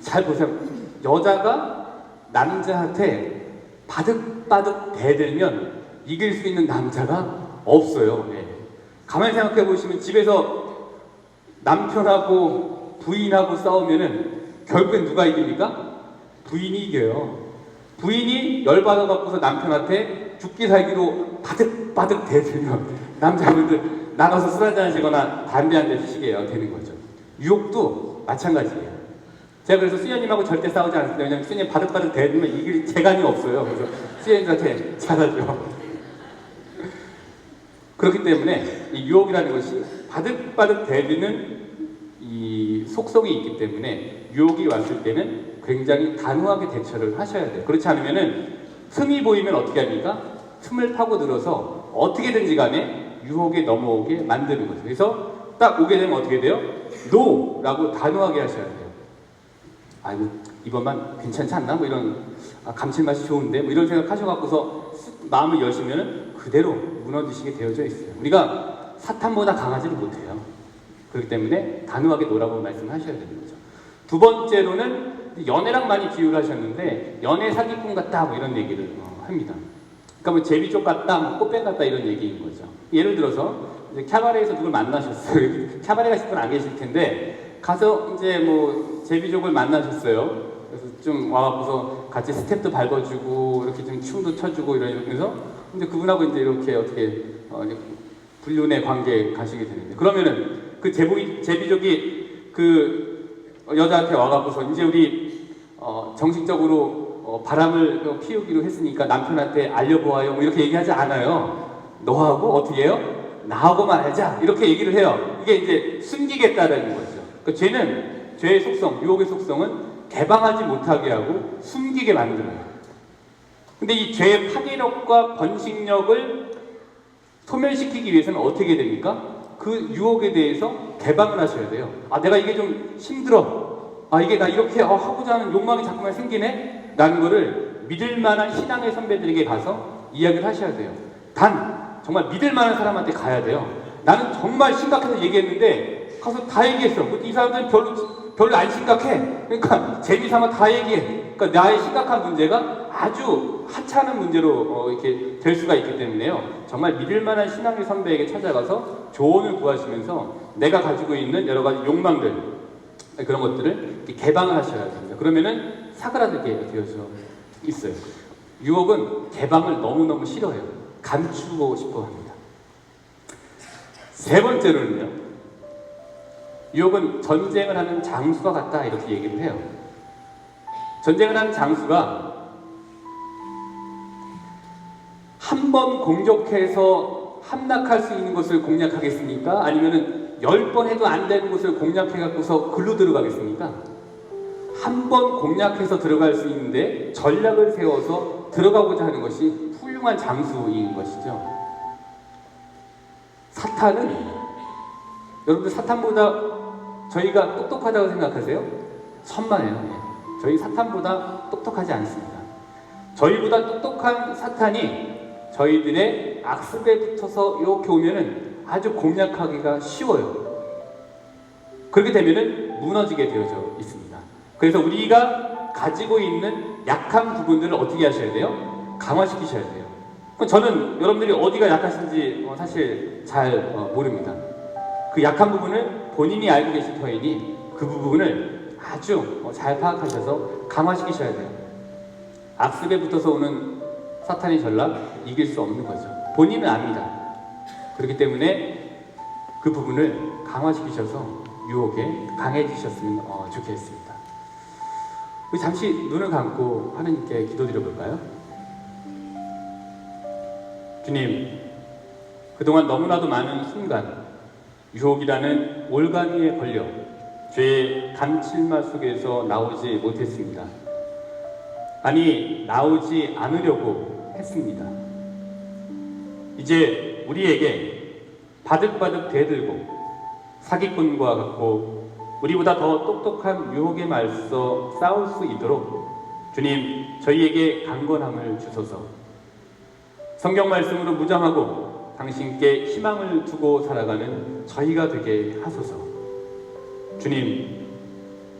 잘 보세요. 여자가 남자한테 바득바득 대들면 이길 수 있는 남자가 없어요. 네. 가만히 생각해 보시면 집에서 남편하고 부인하고 싸우면은 결국엔 누가 이깁니까? 부인이 이겨요. 부인이 열받아 갖고서 남편한테 죽기 살기로 바득바득 대들면 남자분들 나가서 술 한잔 하시거나 담배 한 대 피시게 되는 거죠. 유혹도 마찬가지예요. 제가 그래서 수녀님하고 절대 싸우지 않습니다. 왜냐하면 수녀님 바득바득 대들면 이길 재간이 없어요. 그래서 수녀님한테 잘하죠. 그렇기 때문에 이 유혹이라는 것이 바득바득 대드는 이 속성이 있기 때문에 유혹이 왔을 때는 굉장히 단호하게 대처를 하셔야 돼요. 그렇지 않으면은 틈이 보이면 어떻게 합니까? 틈을 파고들어서 어떻게든지 간에 유혹에 넘어오게 만드는 거죠. 그래서 딱 오게 되면 어떻게 돼요? NO! 라고 단호하게 하셔야 돼요. 아이고 이번만 괜찮지 않나? 뭐 이런 감칠맛이 좋은데 뭐 이런 생각 하셔갖고서 마음을 여시면 그대로 무너지시게 되어져 있어요. 우리가 사탄보다 강하지를 못해요. 그렇기 때문에 단호하게 노라고 말씀하셔야 되는 거죠. 두 번째로는 연애랑 많이 비유를 하셨는데 연애 사기꾼 같다 뭐 이런 얘기를 합니다. 그러니까 뭐 제비족 같다, 뭐 꽃뱀 같다 이런 얘기인 거죠. 예를 들어서 이제 캐바레에서 누굴 만나셨어요. 여기 캐바레 가실 분 안 계실 텐데 가서 이제 뭐 제비족을 만나셨어요. 그래서 좀 와갖고서 같이 스텝도 밟아주고 이렇게 좀 춤도 춰주고 이러면서 근데 그분하고 이제 이렇게 어떻게 이제 불륜의 관계에 가시게 되는데 그러면은 그 제비족이 그 여자한테 와갖고서 이제 우리 정식적으로 바람을 피우기로 했으니까 남편한테 알려보아요 뭐 이렇게 얘기하지 않아요. 너하고 어떻게 해요? 나하고만 알자 이렇게 얘기를 해요. 이게 이제 숨기겠다라는 거죠. 그러니까 죄의 속성, 유혹의 속성은 개방하지 못하게 하고 숨기게 만들어요. 근데 이 죄의 파괴력과 번식력을 소멸시키기 위해서는 어떻게 됩니까? 그 유혹에 대해서 개방을 하셔야 돼요. 아, 내가 이게 좀 힘들어. 아, 이게 나 이렇게 하고자 하는 욕망이 자꾸만 생기네? 라는 거를 믿을 만한 신앙의 선배들에게 가서 이야기를 하셔야 돼요. 단, 정말 믿을 만한 사람한테 가야 돼요. 나는 정말 심각해서 얘기했는데 가서 다 얘기했어. 이 사람들은 별로 안 심각해. 그러니까 재미삼아 다 얘기해. 그러니까 나의 심각한 문제가 아주 하찮은 문제로 이렇게 될 수가 있기 때문에요. 정말 믿을 만한 신앙의 선배에게 찾아가서 조언을 구하시면서 내가 가지고 있는 여러 가지 욕망들 그런 것들을 개방을 하셔야 됩니다. 그러면은 사그라들게 되어져 있어요. 유혹은 개방을 너무너무 싫어해요. 감추고 싶어 합니다. 세 번째로는요. 유혹은 전쟁을 하는 장수와 같다 이렇게 얘기를 해요. 전쟁을 하는 장수가 한 번 공격해서 함락할 수 있는 것을 공략하겠습니까? 아니면은 10번 해도 안 되는 것을 공략해갖고서 글로 들어가겠습니까? 한 번 공략해서 들어갈 수 있는데 전략을 세워서 들어가고자 하는 것이 훌륭한 장수인 것이죠. 사탄은 여러분들 사탄보다 저희가 똑똑하다고 생각하세요? 천만에요. 저희 사탄보다 똑똑하지 않습니다. 저희보다 똑똑한 사탄이 저희들의 악습에 붙어서 이렇게 오면은 아주 공략하기가 쉬워요. 그렇게 되면은 무너지게 되어져 있습니다. 그래서 우리가 가지고 있는 약한 부분들을 어떻게 하셔야 돼요? 강화시키셔야 돼요. 저는 여러분들이 어디가 약하신지 사실 잘 모릅니다. 그 약한 부분을 본인이 알고 계실 터이니 그 부분을 아주 잘 파악하셔서 강화시키셔야 돼요. 악습에 붙어서 오는 사탄의 전략 이길 수 없는 거죠. 본인은 압니다. 그렇기 때문에 그 부분을 강화시키셔서 유혹에 강해지셨으면 좋겠습니다. 우리 잠시 눈을 감고 하나님께 기도드려볼까요? 주님, 그동안 너무나도 많은 순간 유혹이라는 올가미에 걸려 죄의 감칠맛 속에서 나오지 못했습니다. 아니, 나오지 않으려고 했습니다. 이제 우리에게 바득바득 대들고 사기꾼과 같고 우리보다 더 똑똑한 유혹에 맞서 싸울 수 있도록 주님, 저희에게 강건함을 주소서. 성경 말씀으로 무장하고 당신께 희망을 두고 살아가는 저희가 되게 하소서. 주님,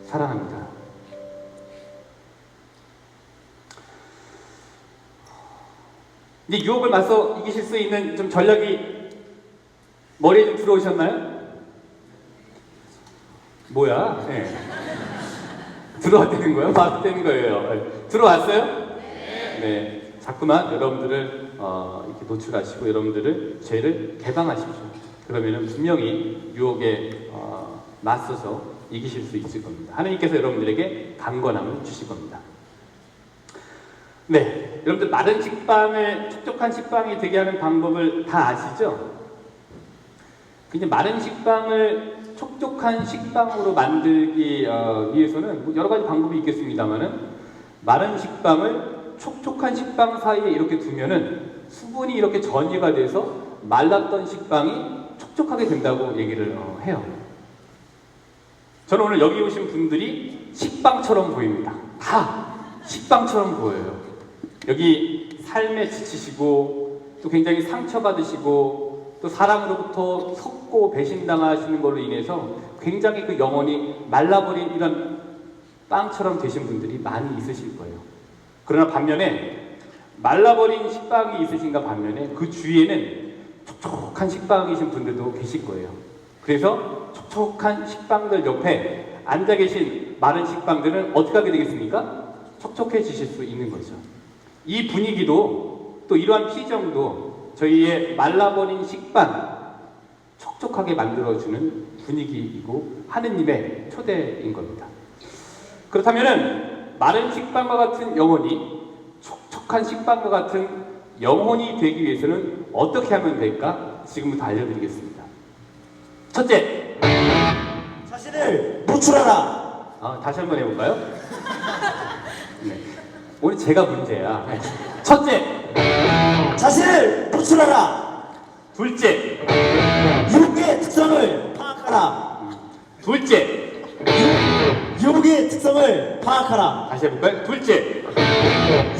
사랑합니다. 이제 유혹을 맞서 이기실 수 있는 좀 전략이 머리에 좀 들어오셨나요? 뭐야? 네. 들어왔다는 거예요? 봤다는 거예요? 들어왔어요? 네. 자꾸만 여러분들을 이렇게 노출하시고 여러분들을 죄를 개방하십시오. 그러면은 분명히 유혹에 맞서서 이기실 수 있을 겁니다. 하나님께서 여러분들에게 강건함을 주실 겁니다. 네, 여러분들 마른 식빵을 촉촉한 식빵이 되게 하는 방법을 다 아시죠? 근데 마른 식빵을 촉촉한 식빵으로 만들기 위해서는 뭐 여러 가지 방법이 있겠습니다만은 마른 식빵을 촉촉한 식빵 사이에 이렇게 두면은 수분이 이렇게 전이가 돼서 말랐던 식빵이 촉촉하게 된다고 얘기를 해요. 저는 오늘 여기 오신 분들이 식빵처럼 보입니다. 다 식빵처럼 보여요. 여기 삶에 지치시고 또 굉장히 상처받으시고 또 사람으로부터 속고 배신당하시는 걸로 인해서 굉장히 그 영혼이 말라버린 이런 빵처럼 되신 분들이 많이 있으실 거예요. 그러나 반면에 말라버린 식빵이 있으신가 반면에 그 주위에는 촉촉한 식빵이신 분들도 계실 거예요. 그래서 촉촉한 식빵들 옆에 앉아 계신 마른 식빵들은 어떻게 하게 되겠습니까? 촉촉해지실 수 있는 거죠. 이 분위기도 또 이러한 피정도 저희의 말라버린 식빵 촉촉하게 만들어주는 분위기이고 하느님의 초대인 겁니다. 그렇다면은 마른 식빵과 같은 영혼이 촉촉한 식빵과 같은 영혼이 되기 위해서는 어떻게 하면 될까? 지금부터 알려드리겠습니다. 첫째, 자신을 노출하라. 다시 한번 해볼까요? 네. 오늘 제가 문제야. 첫째, 자신을 노출하라. 둘째, 유혹의 특성을 파악하라. 둘째, 유혹의 특성을 파악하라. 다시 해볼까요? 둘째.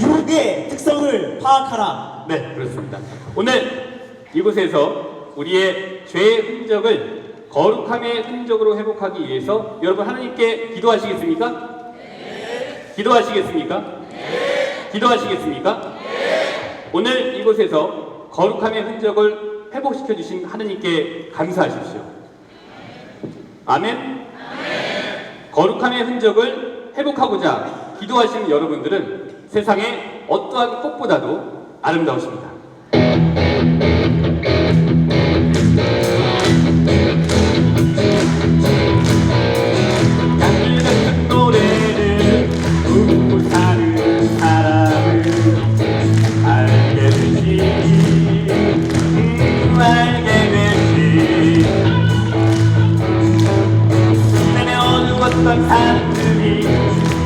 유혹의 특성을 파악하라. 네, 그렇습니다. 오늘 이곳에서 우리의 죄의 흔적을 거룩함의 흔적으로 회복하기 위해서 여러분 하나님께 기도하시겠습니까? 네. 기도하시겠습니까? 네. 기도하시겠습니까? 네. 오늘 이곳에서 거룩함의 흔적을 회복시켜 주신 하나님께 감사하십시오. 아멘. 아멘. 거룩함의 흔적을 회복하고자 기도하시는 여러분들은 세상의 어떠한 꽃보다도 아름다우십니다. 강물 같은 노래를 부르고 사는 사람을 알게 되지, 알게 되지. 내내 어두웠던 산들이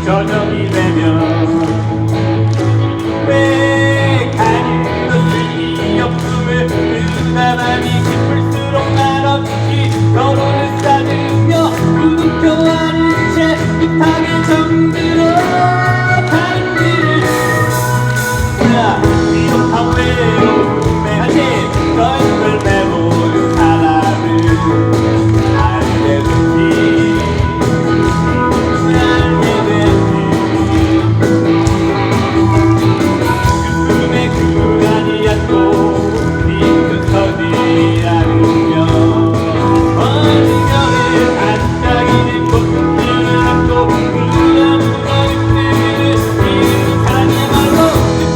저녁이 되면 왜 가는 것을 이 역금을 나만이 깊을수록 말없이 결혼을 쌓으며 구름표하는 채 급하게 정들어 가는 길을 비록 외로움에 한시 얼굴 내보는 사람을 알게 되지, 알게 되지. 꿈의 그간이 얕고 빈틈터지 않으며 어느결에 반짝이는 꽃들을 안고 그런 어린애를 이룬 사랑이야말로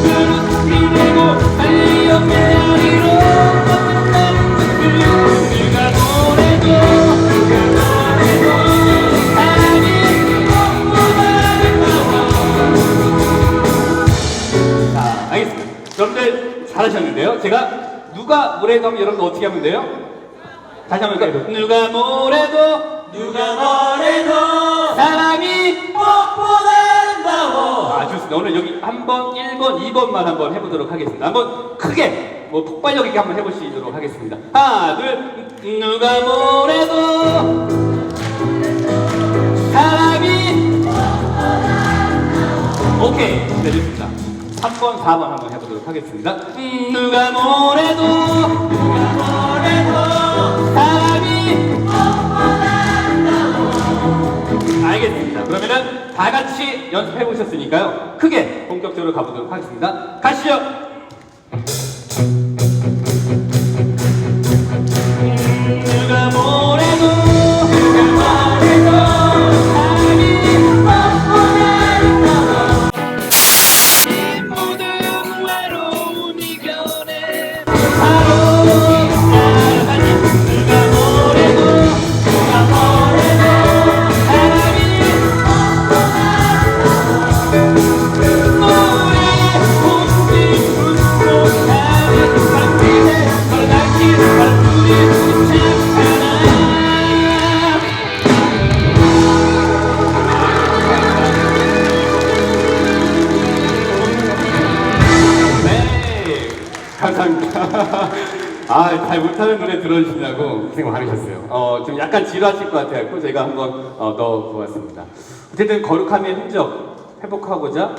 그릇 기대고 빨리 연애하리로 뻗는다는 것을 누가 보내도 사랑이 자, 알겠습니다. 여러분들 잘하셨는데요. 제가 누가 뭐래도 하면 여러분 어떻게 하면 돼요? 다시 한번 해볼까요? 누가 뭐래도 사랑이 꽃보다 아름다워. 좋습니다. 오늘 여기 한번 1번, 2번만 한번 해보도록 하겠습니다. 한번 크게 뭐 폭발력 있게 한번 해보시도록 하겠습니다. 하나, 둘. 누가 뭐래도 사랑이 오케이. 네, 됐습니다. 3번, 4번 한번 해보도록 하겠습니다. 누가 뭐래도 사랑이 알겠습니다. 그러면은 다 같이 연습해 보셨으니까요. 크게 본격적으로 가보도록 하겠습니다. 가시죠. 누가 뭐래도 사랑이 감사합니다. 잘 못하는 노래 들어주시냐고 고생 많으셨어요. 좀 약간 지루하실 것 같아서 제가 한번 넣어보았습니다. 어쨌든 거룩함의 흔적 회복하고자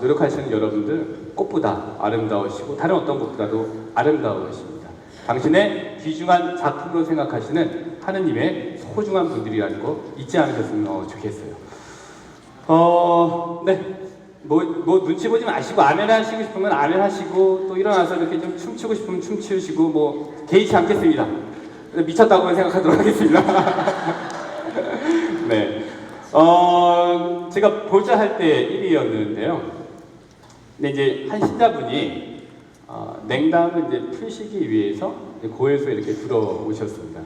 노력하시는 여러분들 꽃보다 아름다우시고 다른 어떤 것보다도 아름다우십니다. 당신의 귀중한 작품으로 생각하시는 하느님의 소중한 분들이라는 거 잊지 않으셨으면 좋겠어요. 네. 뭐 눈치 보지 마시고 아멘 하시고 싶으면 아멘 하시고 또 일어나서 이렇게 좀 춤추고 싶으면 춤추시고 뭐 개의치 않겠습니다. 미쳤다고 생각하도록 하겠습니다. 네. 제가 보자 할 때 1위였는데요. 근데 이제 한 신자분이 냉담을 이제 푸시기 위해서 고해소에 이렇게 들어오셨습니다.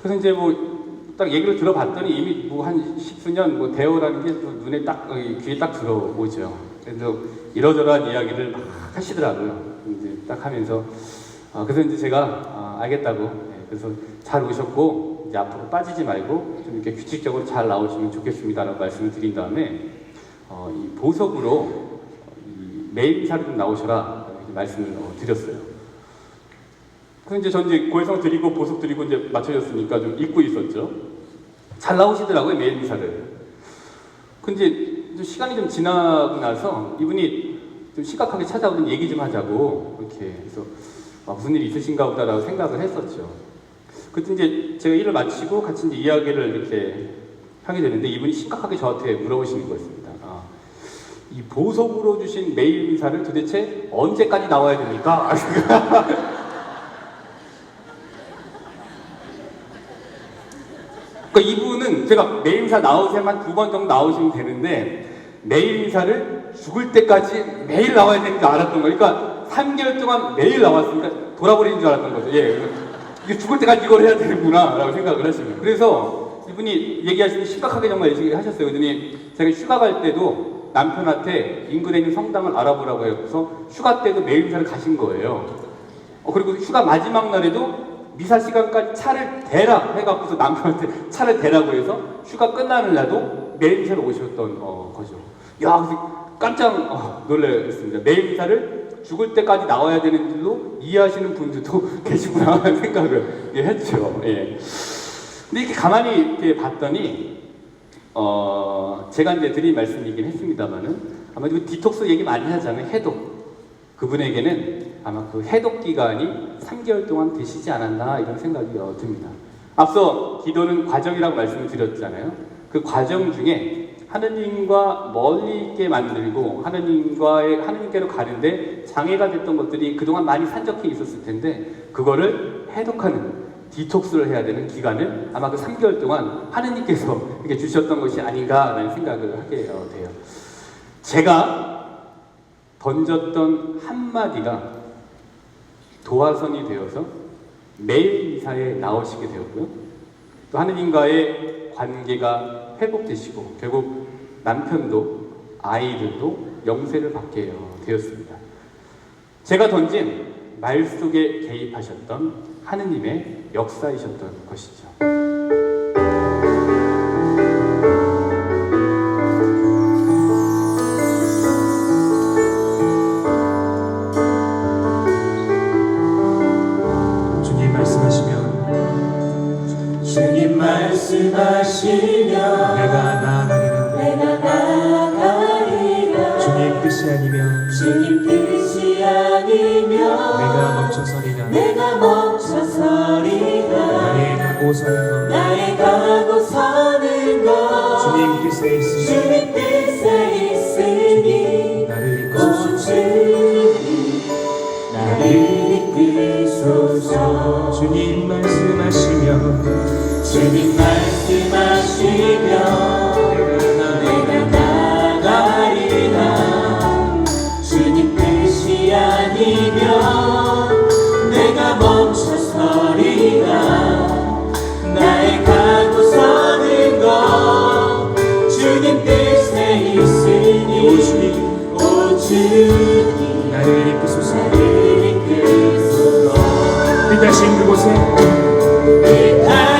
그래서 이제 뭐 딱 얘기를 들어봤더니 이미 뭐 한 십수년 뭐 대어라는 게 눈에 딱 귀에 딱 들어오죠. 그래서 이러저러한 이야기를 막 하시더라고요. 이제 딱 하면서 그래서 이제 제가 알겠다고. 네, 그래서 잘 오셨고 이제 앞으로 빠지지 말고 좀 이렇게 규칙적으로 잘 나오시면 좋겠습니다라고 말씀을 드린 다음에 이 보석으로 매일 인사로 좀 나오셔라 이렇게 말씀을 드렸어요. 그래서 이제 전 이제 고해성 드리고 보석 드리고 이제 맞춰졌으니까 좀 잊고 있었죠. 잘 나오시더라고요, 매일 인사를. 근데 좀 시간이 좀 지나고 나서 이분이 좀 심각하게 찾아오던 얘기 좀 하자고 이렇게 해서 무슨 일이 있으신가 보다라고 생각을 했었죠. 그때 이제 제가 일을 마치고 같이 이제 이야기를 이렇게 하게 되는데 이분이 심각하게 저한테 물어보시는 거였습니다. 이 보석으로 주신 메일 인사를 도대체 언제까지 나와야 됩니까? 그러니까 이분은 제가 메일 인사 나오세요 한 2번 정도 나오시면 되는데 메일 인사를 죽을 때까지 매일 나와야 되는 줄 알았던 거예요. 그러니까 3개월 동안 매일 나왔으니까 돌아버리는 줄 알았던 거죠. 예, 이게 죽을 때까지 이걸 해야 되는구나 라고 생각을 했습니다. 그래서 이분이 얘기하시는 심각하게 정말 얘기하셨어요. 그러더니 제가 휴가 갈 때도 남편한테 인근에 있는 성당을 알아보라고 해서 휴가 때도 매일 인사를 가신 거예요. 그리고 휴가 마지막 날에도 미사 시간까지 차를 대라 해갖고서 남편한테 차를 대라고 해서 휴가 끝나는 날도 매일 미사를 오셨던 거죠. 야, 그래서 깜짝 놀랐습니다. 매일 미사를 죽을 때까지 나와야 되는 줄로 이해하시는 분들도 계시구나 하는 생각을 했죠. 예. 근데 이렇게 가만히 이렇게 봤더니 제가 이제 드린 말씀이긴 했습니다만은 아마도 디톡스 얘기 많이 하잖아요. 해독. 그분에게는 아마 그 해독 기간이 3개월 동안 되시지 않았나 이런 생각이 듭니다. 앞서 기도는 과정이라고 말씀을 드렸잖아요. 그 과정 중에 하느님과 멀리 있게 만들고 하느님께로 가는데 장애가 됐던 것들이 그동안 많이 산적해 있었을 텐데 그거를 해독하는 디톡스를 해야 되는 기간을 아마 그 3개월 동안 하느님께서 이렇게 주셨던 것이 아닌가라는 생각을 하게 돼요. 제가 던졌던 한마디가 도화선이 되어서 매일 이사에 나오시게 되었고요. 또 하느님과의 관계가 회복되시고 결국 남편도 아이들도 영세를 받게 되었습니다. 제가 던진 말 속에 개입하셨던 하느님의 역사이셨던 것이죠. 말씀하시면 내가 나아가리라 주님 뜻이 아니면 내가 멈춰서리라 나의 가고 서는 것 주님 뜻에 있으니 나를 이끄소서 주님 말씀하시면 내가 나가리라 주님 뜻이 아니면 내가 멈춰서리라 나의 가고 서는 것 주님 뜻에 있으니 오 주님 나를 이끄소서 뜻하신 그곳에 나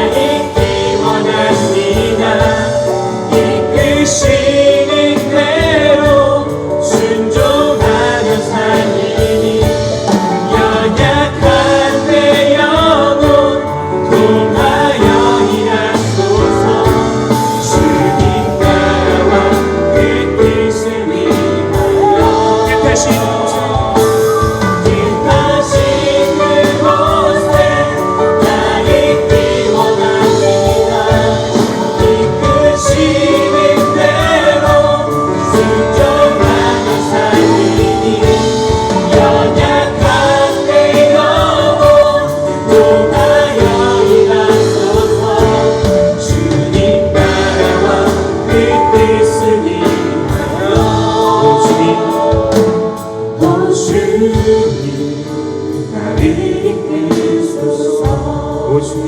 있기 원합니다. 이끄시는 대로 순종하며 살리니 연약한 내 영혼 통하여 일하소서 주님 나라와 그 뜻을 위하여 뜻하신 인정하는 삶이니 연약한 내 영혼 통하여 일하소서. 주님 나라와 그 뜻을 위하여 오 주님 나를 이끄소서. 오 주님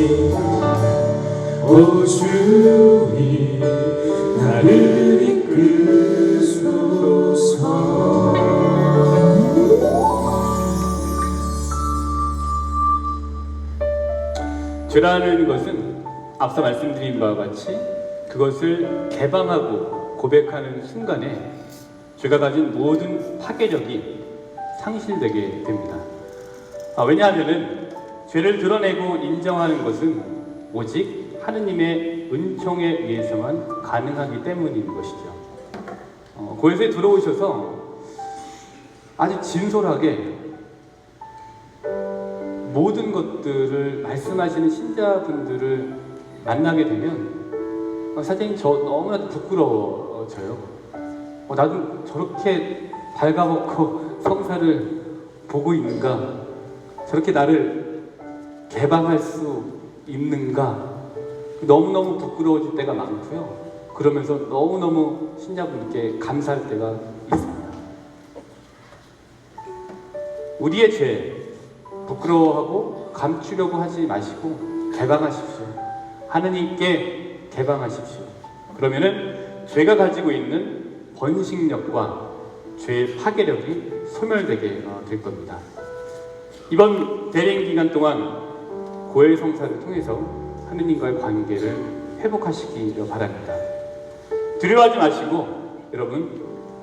나를 이끄소서. 죄라는 것은 앞서 말씀드린 바와 같이 그것을 개방하고 고백하는 순간에 죄가 가진 모든 파괴력이 상실되게 됩니다. 왜냐하면 죄를 드러내고 인정하는 것은 오직 하느님의 은총에 의해서만 가능하기 때문인 것이죠. 고해소에 들어오셔서 아주 진솔하게 모든 것들을 말씀하시는 신자분들을 만나게 되면 사장님 저 너무나도 부끄러워져요. 나도 저렇게 발가벗고 성사를 보고 있는가? 저렇게 나를 개방할 수 있는가? 너무너무 부끄러워질 때가 많고요. 그러면서 너무너무 신자분께 감사할 때가 있습니다. 우리의 죄 부끄러워하고 감추려고 하지 마시고 개방하십시오. 하느님께 개방하십시오. 그러면은 죄가 가지고 있는 번식력과 죄의 파괴력이 소멸되게 될 겁니다. 이번 대행 기간 동안 고해 성사를 통해서 하느님과의 관계를 회복하시기 바랍니다. 두려워하지 마시고 여러분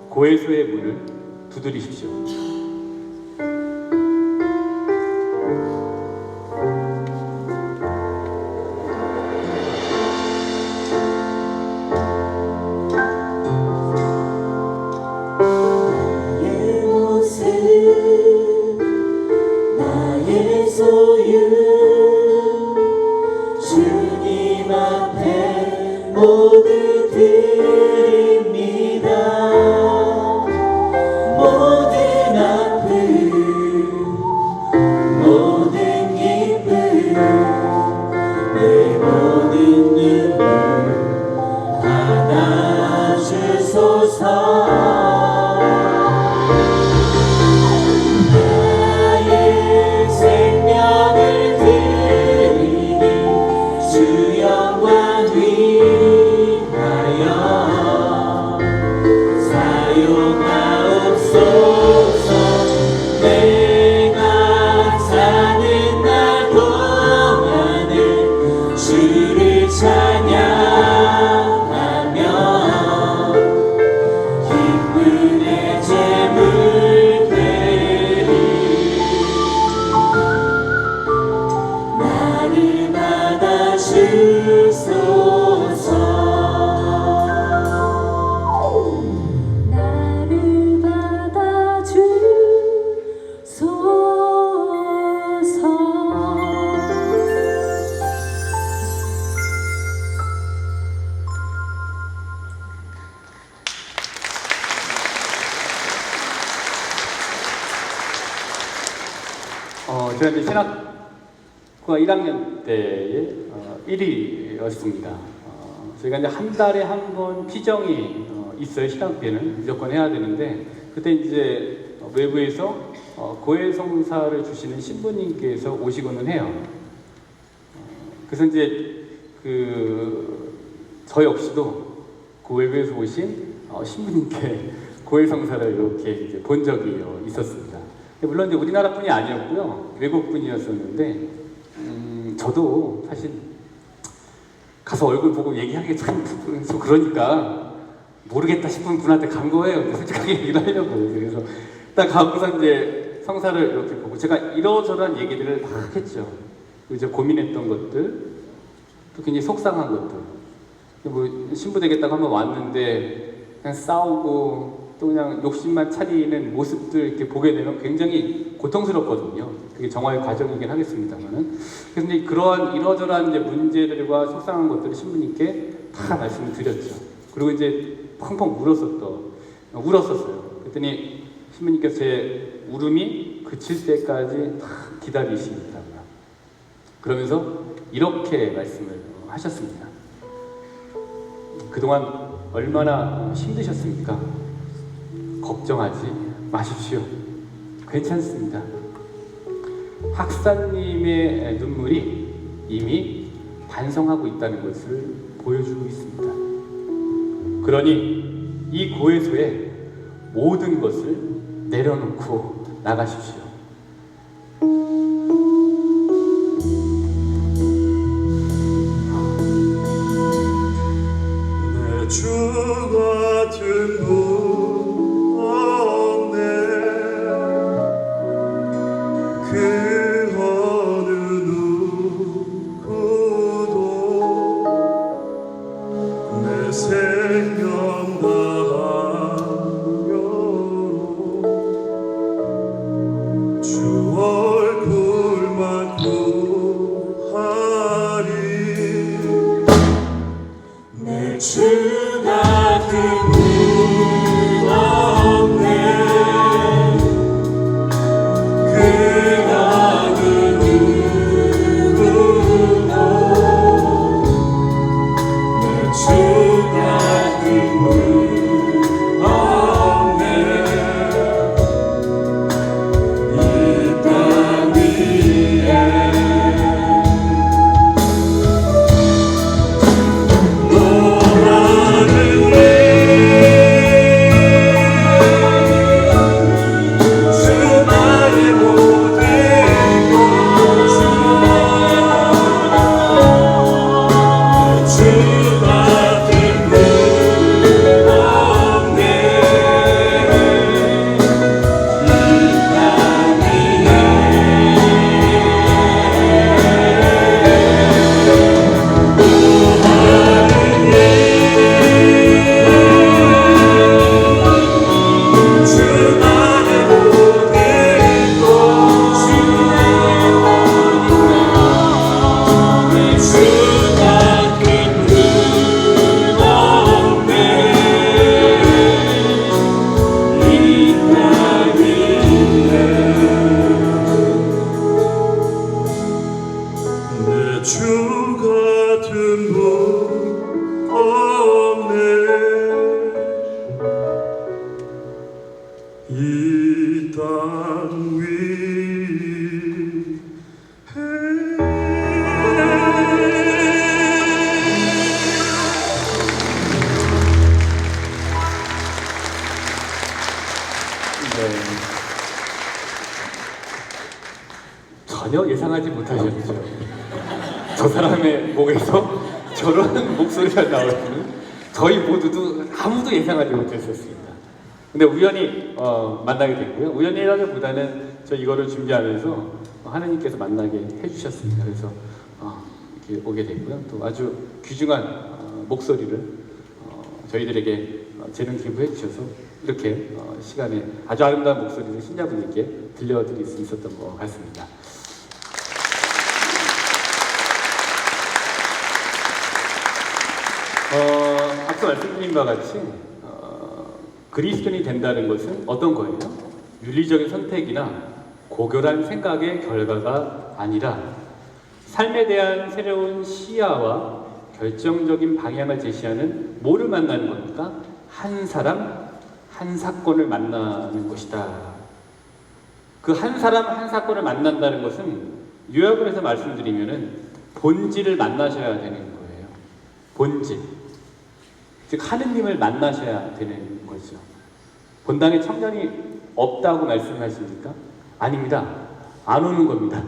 고해소의 문을 두드리십시오. 나의 모습 나의 소유 주님 앞에 모두 드립니다. 모든 아픔 모든 기쁨 내 모든 눈물 받아주소서. 나의 생명을 드리니 주 영광 위하여 사용하옵소서. 내가 사는 날 동안에 주를 찬양하며 기쁨의 제물 되리. 나를 받아주소서. 나를 제가 이제 신학과 1학년 때에 1위였습니다. 저희가 이제 한 달에 한 번 피정이 있어요. 신학교에는 무조건 해야 되는데 그때 이제 외부에서 고해성사를 주시는 신부님께서 오시고는 해요. 그래서 이제 저 역시도 그 외부에서 오신 신부님께 고해성사를 이렇게 이제 본 적이 있었습니다. 물론 이제 우리나라뿐이 아니었고요, 외국분이었었는데 저도 사실 가서 얼굴 보고 얘기하기 참 그러니까 모르겠다 싶은 분한테 간 거예요. 솔직하게 얘기를 하려고. 그래서 딱 가고서 이제 성사를 이렇게 보고 제가 이러저러한 얘기들을 다 했죠. 이제 고민했던 것들, 또 굉장히 속상한 것들. 뭐 신부 되겠다고 한번 왔는데 그냥 싸우고 또 그냥 욕심만 차리는 모습들 이렇게 보게 되면 굉장히 고통스럽거든요. 그게 정화의 과정이긴 하겠습니다만은. 그래서 이제 그러한 이러저러한 이제 문제들과 속상한 것들을 신부님께 다 말씀을 드렸죠. 그리고 이제 펑펑 울었었던 울었었어요. 그랬더니 신부님께서 제 울음이 그칠 때까지 딱 기다리시더라고요. 그러면서 이렇게 말씀을 하셨습니다. 그동안 얼마나 힘드셨습니까? 걱정하지 마십시오. 괜찮습니다. 학사님의 눈물이 이미 반성하고 있다는 것을 보여주고 있습니다. 그러니 이 고해소에 모든 것을 내려놓고 나가십시오. 내 주 같은 분 없네. 그 어느 누구도 내 생명 다하여로 주 얼굴만 구하리. 내 주 같은 분 없네. 그 어느 누구도 내 주 같은 분 없네. 이 땅 위에 주 같은 분 없네. 이 땅 전혀 예상하지 못하셨죠. 저 사람의 목에서 저런 목소리가 나올 줄은 저희 모두도 아무도 예상하지 못했었습니다. 근데 우연히 만나게 됐고요. 우연이라기보다는 저 이거를 준비하면서 하느님께서 만나게 해주셨습니다. 그래서 이렇게 오게 됐고요. 또 아주 귀중한 목소리를 저희들에게 재능 기부해 주셔서 이렇게 시간에 아주 아름다운 목소리를 신자분들께 들려드릴 수 있었던 것 같습니다. 앞서 말씀드린 바와 같이 그리스도인이 된다는 것은 어떤 거예요? 윤리적인 선택이나 고결한 생각의 결과가 아니라 삶에 대한 새로운 시야와 결정적인 방향을 제시하는 뭐를 만나는 겁니까? 한 사람, 한 사건을 만나는 것이다. 그 한 사람, 한 사건을 만난다는 것은 요약을 해서 말씀드리면은 본질을 만나셔야 되는 거예요. 본질. 즉 하느님을 만나셔야 되는 거죠. 본당에 청년이 없다고 말씀하십니까? 아닙니다. 안 오는 겁니다.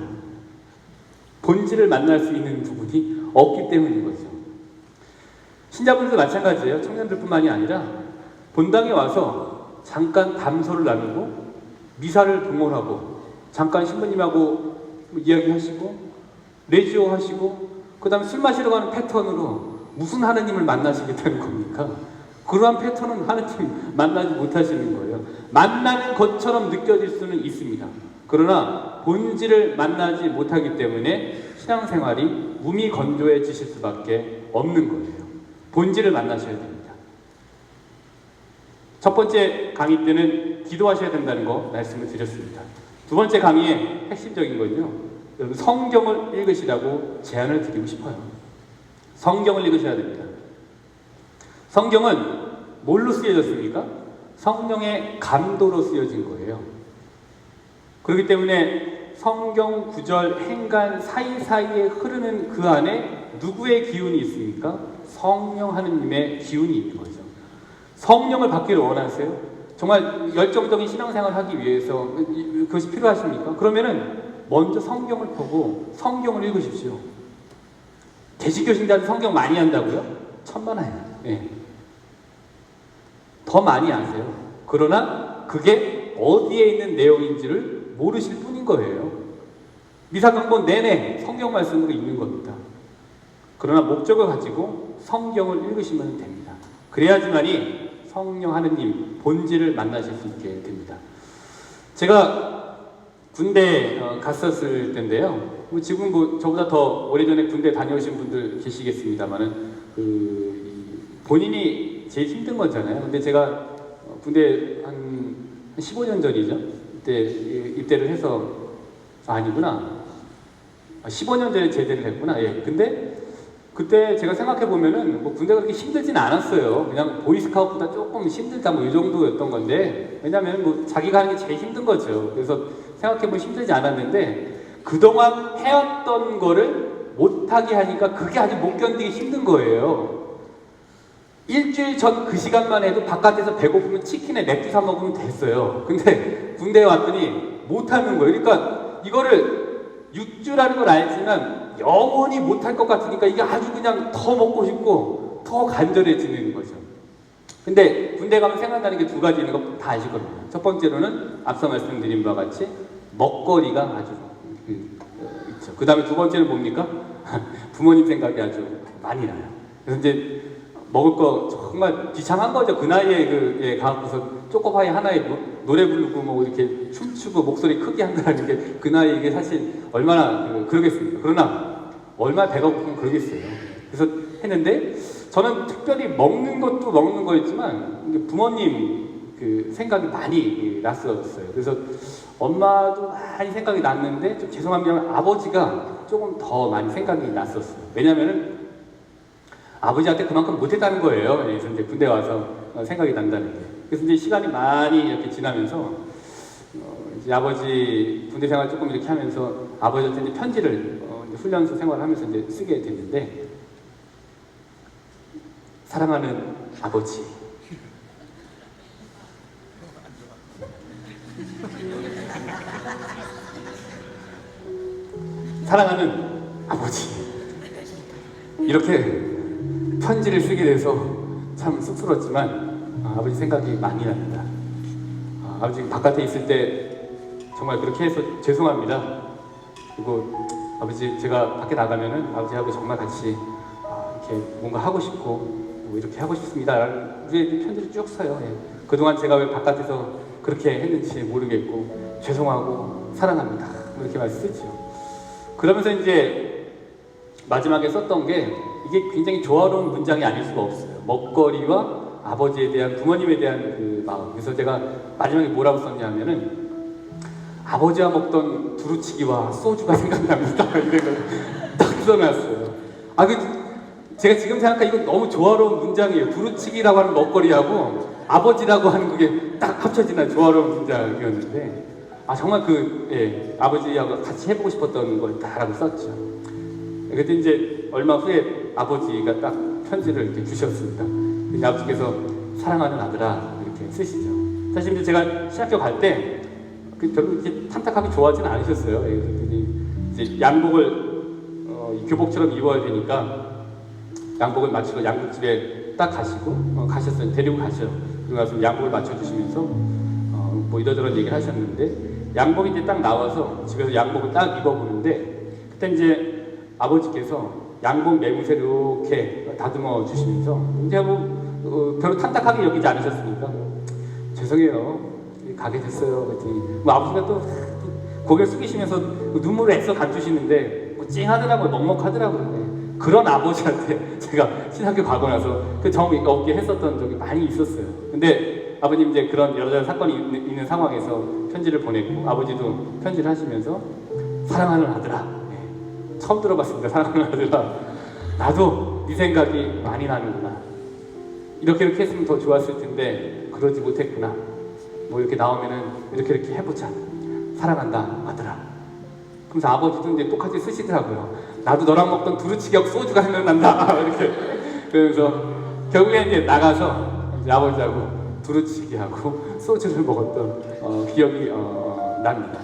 본질을 만날 수 있는 부분이 없기 때문인 거죠. 신자분들도 마찬가지예요. 청년들뿐만이 아니라 본당에 와서 잠깐 담소를 나누고 미사를 봉헌하고 잠깐 신부님하고 이야기하시고 레지오 하시고 그 다음에 술 마시러 가는 패턴으로 무슨 하느님을 만나시겠다는 겁니까? 그러한 패턴은 하느님 만나지 못하시는 거예요. 만나는 것처럼 느껴질 수는 있습니다. 그러나 본질을 만나지 못하기 때문에 신앙생활이 무미건조해지실 수밖에 없는 거예요. 본질을 만나셔야 됩니다. 첫 번째 강의 때는 기도하셔야 된다는 거 말씀을 드렸습니다. 두 번째 강의의 핵심적인 건요, 여러분 성경을 읽으시라고 제안을 드리고 싶어요. 성경을 읽으셔야 됩니다. 성경은 뭘로 쓰여졌습니까? 성령의 감도로 쓰여진 거예요. 그렇기 때문에 성경 구절 행간 사이사이에 흐르는 그 안에 누구의 기운이 있습니까? 성령 하느님의 기운이 있는 거죠. 성령을 받기를 원하세요? 정말 열정적인 신앙생활을 하기 위해서 그것이 필요하십니까? 그러면은 먼저 성경을 보고 성경을 읽으십시오. 대식교신자는 성경 많이 한다고요? 천만에요. 예. 더 많이 아세요. 그러나 그게 어디에 있는 내용인지를 모르실 뿐인 거예요. 미사경본 내내 성경 말씀으로 읽는 겁니다. 그러나 목적을 가지고 성경을 읽으시면 됩니다. 그래야지만이 성령 하느님 본질을 만나실 수 있게 됩니다. 제가 군대 갔었을 때인데요. 지금 저보다 더 오래전에 군대 다녀오신 분들 계시겠습니다만은 본인이 제일 힘든 거잖아요. 근데 제가 군대 한 15년 전이죠. 그때 입대를 해서 아니구나. 15년 전에 제대를 했구나. 예. 근데 그때 제가 생각해 보면은 군대가 그렇게 힘들진 않았어요. 그냥 보이스카우트보다 조금 힘들다 이 정도였던 건데, 왜냐하면 자기가 하는 게 제일 힘든 거죠. 그래서 생각해 보면 힘들지 않았는데 그동안 해왔던 거를 못하게 하니까 그게 아주 못 견디기 힘든 거예요. 일주일 전 그 시간만 해도 바깥에서 배고프면 치킨에 맥주 사 먹으면 됐어요. 근데 군대에 왔더니 못하는 거예요. 그러니까 이거를 6주라는 걸 알지만 영원히 못할 것 같으니까 이게 아주 그냥 더 먹고 싶고 더 간절해지는 거죠. 근데 군대 가면 생각나는 게 두 가지 있는 거 다 아실 겁니다. 첫 번째로는 앞서 말씀드린 바와 같이 먹거리가 아주 있죠. 그 다음에 두 번째는 뭡니까? 부모님 생각이 아주 많이 나요. 그래서 이제 먹을 거 정말 비참한 거죠. 그 나이에 가고서 초코파이 하나에 노래 부르고 이렇게 춤추고 목소리 크게 한다는 게 그 나이에 이게 사실 얼마나 그러겠습니까? 그러나 얼마나 배가 고프면 그러겠어요. 그래서 했는데 저는 특별히 먹는 것도 먹는 거였지만 부모님 생각이 많이 났었어요. 그래서 엄마도 많이 생각이 났는데 좀 죄송합니다만 아버지가 조금 더 많이 생각이 났었어요. 왜냐면은 아버지한테 그만큼 못했다는 거예요. 그래서 이제 군대 와서 생각이 난다는 게. 그래서 이제 시간이 많이 이렇게 지나면서 이제 아버지 군대 생활 조금 이렇게 하면서 아버지한테 이제 편지를 이제 훈련소 생활하면서 이제 쓰게 됐는데, 사랑하는 아버지, 사랑하는 아버지, 이렇게 편지를 쓰게 돼서 참 쑥스럽지만 아버지 생각이 많이 납니다. 아버지 바깥에 있을 때 정말 그렇게 해서 죄송합니다. 그리고 아버지 제가 밖에 나가면은 아버지하고 정말 같이 이렇게 뭔가 하고 싶고 이렇게 하고 싶습니다. 위에 편지를 쭉 써요. 예. 그동안 제가 왜 바깥에서 그렇게 했는지 모르겠고 죄송하고 사랑합니다. 이렇게 말 쓰죠. 그러면서 이제 마지막에 썼던 게 이게 굉장히 조화로운 문장이 아닐 수가 없어요. 먹거리와 아버지에 대한, 부모님에 대한 그 마음. 그래서 제가 마지막에 뭐라고 썼냐면은 아버지와 먹던 두루치기와 소주가 생각납니다. 이런 걸 딱 써놨어요. 제가 지금 생각하니까 이건 너무 조화로운 문장이에요. 두루치기라고 하는 먹거리하고 아버지라고 하는 그게 딱 합쳐지는 조화로운 문장이었는데, 정말 아버지하고 같이 해보고 싶었던 걸 다라고 썼죠. 그때 이제 얼마 후에 아버지가 딱 편지를 이렇게 주셨습니다. 아버지께서 사랑하는 아들아 이렇게 쓰시죠. 사실 이제 제가 신학교 갈 때 별로 이렇게 탐탁하게 좋아하지는 않으셨어요. 이제 양복을 교복처럼 입어야 되니까 양복을 맞추러 양복집에 딱 가시고 가셨어요. 데리고 가셔. 그리고 나서 양복을 맞춰주시면서 이러저런 얘기를 하셨는데, 양복이 이제 딱 나와서 집에서 양복을 딱 입어보는데, 그때 이제 아버지께서 양복 매무새 이렇게 다듬어 주시면서 이제 별로 탐탁하게 여기지 않으셨으니까 죄송해요, 가게 됐어요. 그랬더니 아버지가 또 고개를 숙이시면서 눈물을 애써 감추시는데 찡하더라고요. 먹먹하더라고요. 그런 아버지한테 제가 신학교 가고 나서 그 정 없게 했었던 적이 많이 있었어요. 근데 아버님 이제 그런 여러 가지 사건이 있는 상황에서 편지를 보냈고 아버지도 편지를 하시면서 사랑하는 아들아, 네, 처음 들어봤습니다. 사랑하는 아들아, 나도 네 생각이 많이 나는구나. 이렇게 했으면 더 좋았을 텐데 그러지 못했구나. 뭐 이렇게 나오면은 이렇게 해보자. 사랑한다 아들아. 그러면서 아버지도 이제 똑같이 쓰시더라고요. 나도 너랑 먹던 두루치기하고 소주가 생각난다. 이렇게 그러면서 결국에 이제 나가서 이제 아버지하고 두루치기하고 소주를 먹었던 기억이 납니다.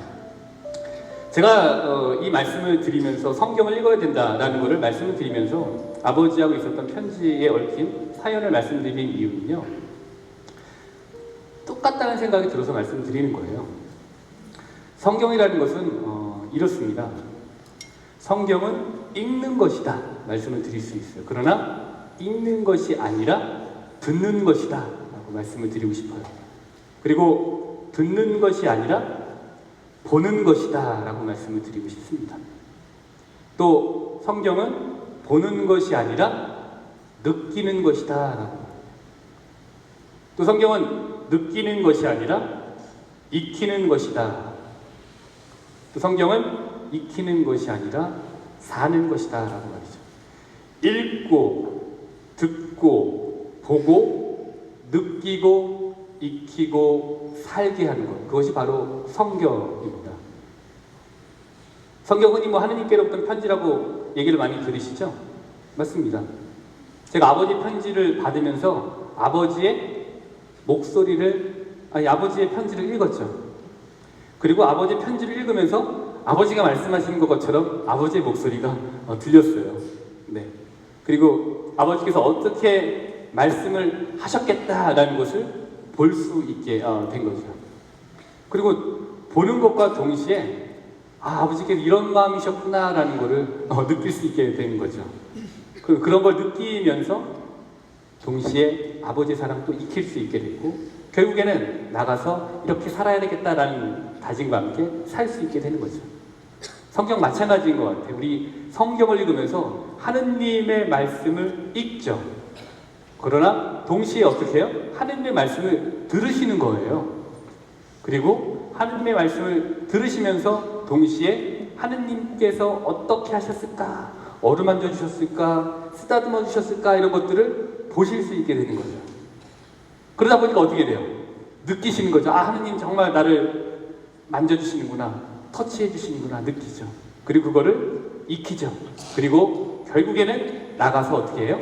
제가 이 말씀을 드리면서 성경을 읽어야 된다라는 것을 말씀을 드리면서 아버지하고 있었던 편지에 얽힌 사연을 말씀드린 이유는요, 똑같다는 생각이 들어서 말씀드리는 거예요. 성경이라는 것은 이렇습니다. 성경은 읽는 것이다 말씀을 드릴 수 있어요. 그러나 읽는 것이 아니라 듣는 것이다 라고 말씀을 드리고 싶어요. 그리고 듣는 것이 아니라 보는 것이다 라고 말씀을 드리고 싶습니다. 또 성경은 보는 것이 아니라 느끼는 것이다 라고, 또 성경은 느끼는 것이 아니라 익히는 것이다, 또 성경은 익히는 것이 아니라 사는 것이다 라고 말이죠. 읽고 듣고 보고 느끼고 익히고 살게 하는 것, 그것이 바로 성경입니다. 성경은 뭐 하느님께로부터 편지라고 얘기를 많이 들으시죠? 맞습니다. 제가 아버지 편지를 받으면서 아버지의 목소리를, 아버지의 편지를 읽었죠. 그리고 아버지 편지를 읽으면서 아버지가 말씀하시는 것처럼 아버지의 목소리가 들렸어요. 네. 그리고 아버지께서 어떻게 말씀을 하셨겠다라는 것을 볼 수 있게 된 거죠. 그리고 보는 것과 동시에 아버지께서 이런 마음이셨구나라는 것을 느낄 수 있게 된 거죠. 그런 걸 느끼면서 동시에 아버지의 사랑도 익힐 수 있게 됐고, 결국에는 나가서 이렇게 살아야 되겠다라는 다짐과 함께 살 수 있게 되는 거죠. 성경 마찬가지인 것 같아요. 우리 성경을 읽으면서 하느님의 말씀을 읽죠. 그러나 동시에 어떻게 해요? 하느님의 말씀을 들으시는 거예요. 그리고 하느님의 말씀을 들으시면서 동시에 하느님께서 어떻게 하셨을까, 어루만져 주셨을까, 쓰다듬어 주셨을까, 이런 것들을 보실 수 있게 되는 거죠. 그러다 보니까 어떻게 돼요? 느끼시는 거죠. 하느님 정말 나를 만져주시는구나, 터치해 주시는구나, 느끼죠. 그리고 그거를 익히죠. 그리고 결국에는 나가서 어떻게 해요?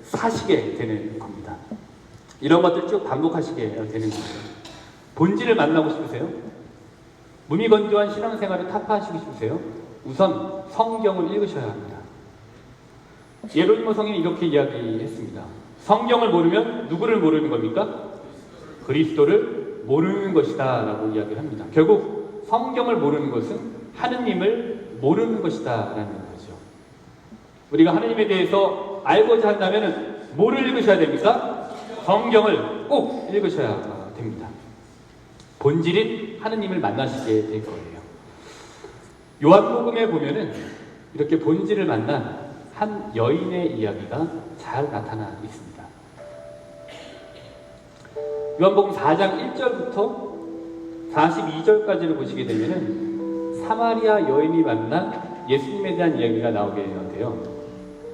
사시게 되는 겁니다. 이런 것들 쭉 반복하시게 되는 거죠. 본질을 만나고 싶으세요? 무미건조한 신앙생활을 타파하시고 싶으세요? 우선 성경을 읽으셔야 합니다. 예로니모 성인이 이렇게 이야기했습니다. 성경을 모르면 누구를 모르는 겁니까? 그리스도를 모르는 것이다 라고 이야기를 합니다. 결국 성경을 모르는 것은 하느님을 모르는 것이다 라는 거죠. 우리가 하느님에 대해서 알고자 한다면 뭐를 읽으셔야 됩니까? 성경을 꼭 읽으셔야 됩니다. 본질인 하느님을 만나시게 될 거예요. 요한복음에 보면은 이렇게 본질을 만난 한 여인의 이야기가 잘 나타나 있습니다. 요한복음 4장 1절부터 42절까지를 보시게 되면은 사마리아 여인이 만난 예수님에 대한 이야기가 나오게 돼요.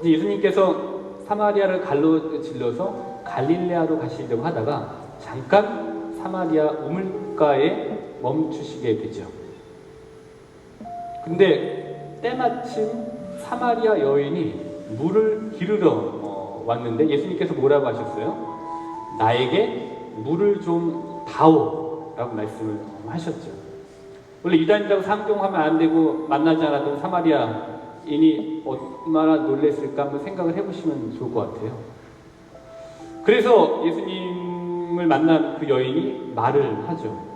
이제 예수님께서 사마리아를 갈로 질러서 갈릴레아로 가시려고 하다가 잠깐 사마리아 우물가에 멈추시게 되죠. 근데 때마침 사마리아 여인이 물을 기르러 왔는데 예수님께서 뭐라고 하셨어요? 나에게 물을 좀 다오 라고 말씀을 하셨죠. 원래 이단이라고 상종하면 안 되고 만나지 않았던 사마리아인이 얼마나 놀랬을까 한번 생각을 해보시면 좋을 것 같아요. 그래서 예수님을 만난 그 여인이 말을 하죠.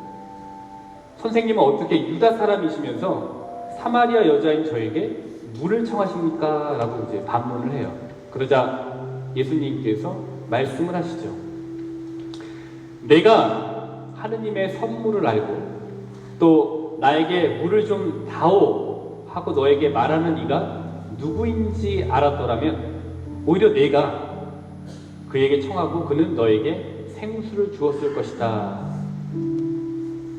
선생님은 어떻게 유다 사람이시면서 사마리아 여자인 저에게 물을 청하십니까? 라고 이제 반문을 해요. 그러자 예수님께서 말씀을 하시죠. 내가 하느님의 선물을 알고 또 나에게 물을 좀 다오 하고 너에게 말하는 이가 누구인지 알았더라면 오히려 내가 그에게 청하고 그는 너에게 생수를 주었을 것이다.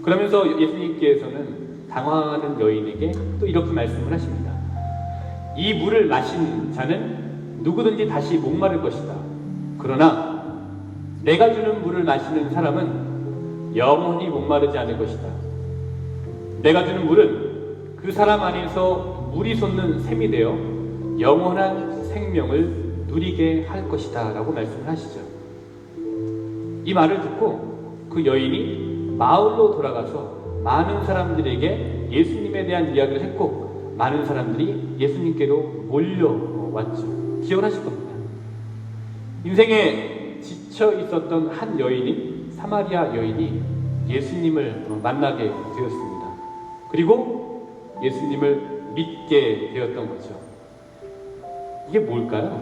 그러면서 예수님께서는 당황하는 여인에게 또 이렇게 말씀을 하십니다. 이 물을 마신 자는 누구든지 다시 목마를 것이다. 그러나 내가 주는 물을 마시는 사람은 영원히 목마르지 않을 것이다. 내가 주는 물은 그 사람 안에서 물이 솟는 샘이 되어 영원한 생명을 누리게 할 것이다 라고 말씀을 하시죠. 이 말을 듣고 그 여인이 마을로 돌아가서 많은 사람들에게 예수님에 대한 이야기를 했고 많은 사람들이 예수님께로 몰려왔죠. 기억을 하실 겁니다. 인생에 지쳐 있었던 한 여인이, 사마리아 여인이 예수님을 만나게 되었습니다. 그리고 예수님을 믿게 되었던 거죠. 이게 뭘까요?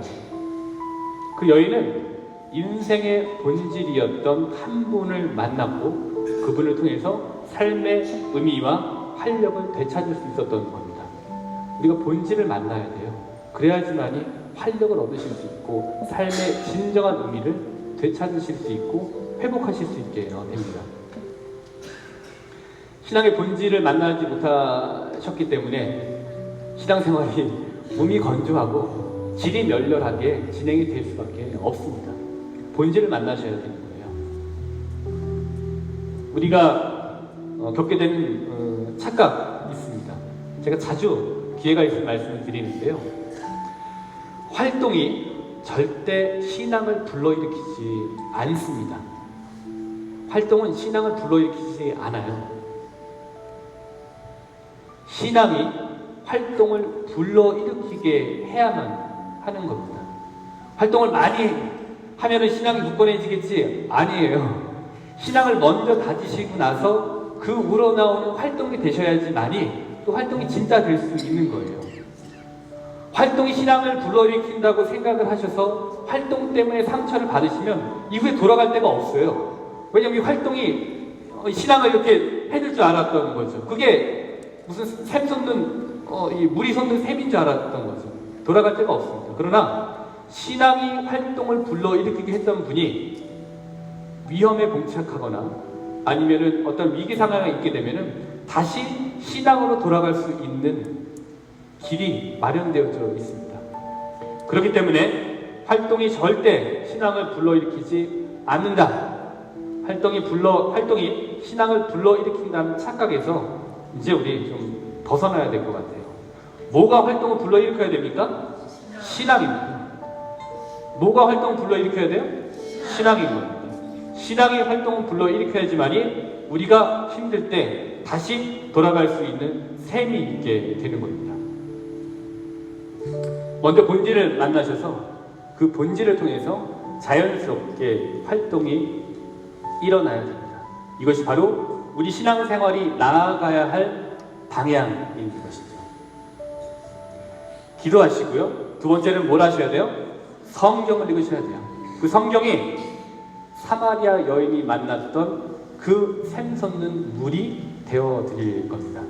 그 여인은 인생의 본질이었던 한 분을 만났고 그분을 통해서 삶의 의미와 활력을 되찾을 수 있었던 겁니다. 우리가 본질을 만나야 돼요. 그래야지만이 활력을 얻으실 수 있고 삶의 진정한 의미를 되찾으실 수 있고 회복하실 수 있게 됩니다. 신앙의 본질을 만나지 못하셨기 때문에 신앙생활이 몸이 건조하고 질이 멸렬하게 진행이 될 수밖에 없습니다. 본질을 만나셔야 되는 거예요. 우리가 겪게 되는 착각이 있습니다. 제가 자주 기회가 있으면 말씀을 드리는데요. 활동이 절대 신앙을 불러일으키지 않습니다. 활동은 신앙을 불러일으키지 않아요. 신앙이 활동을 불러일으키게 해야만 하는 겁니다. 활동을 많이 하면은 신앙이 굳건해지겠지? 아니에요. 신앙을 먼저 다지시고 나서 그 우러나오는 활동이 되셔야지만이 또 활동이 진짜 될 수 있는 거예요. 활동이 신앙을 불러일으킨다고 생각을 하셔서 활동 때문에 상처를 받으시면 이후에 돌아갈 데가 없어요. 왜냐하면 이 활동이 신앙을 이렇게 해줄 줄 알았던 거죠. 그게 무슨 샘 솟는 이 물이 솟는 샘인 줄 알았던 거죠. 돌아갈 데가 없습니다. 그러나 신앙이 활동을 불러일으키게 했던 분이 위험에 봉착하거나 아니면은 어떤 위기 상황에 있게 되면은 다시 신앙으로 돌아갈 수 있는 길이 마련되어져 있습니다. 그렇기 때문에 활동이 절대 신앙을 불러일으키지 않는다. 활동이 신앙을 불러일으킨다는 착각에서 이제 우리 좀 벗어나야 될 것 같아요. 뭐가 활동을 불러일으켜야 됩니까? 신앙입니다. 뭐가 활동을 불러일으켜야 돼요? 신앙인 겁니다. 신앙이 활동을 불러일으켜야지만이 우리가 힘들 때 다시 돌아갈 수 있는 셈이 있게 되는 겁니다. 먼저 본질을 만나셔서 그 본질을 통해서 자연스럽게 활동이 일어나야 됩니다. 이것이 바로 우리 신앙생활이 나아가야 할 방향인 것이죠. 기도하시고요. 두 번째는 뭘 하셔야 돼요? 성경을 읽으셔야 돼요. 그 성경이 사마리아 여인이 만났던 그 샘솟는 물이 되어드릴 겁니다.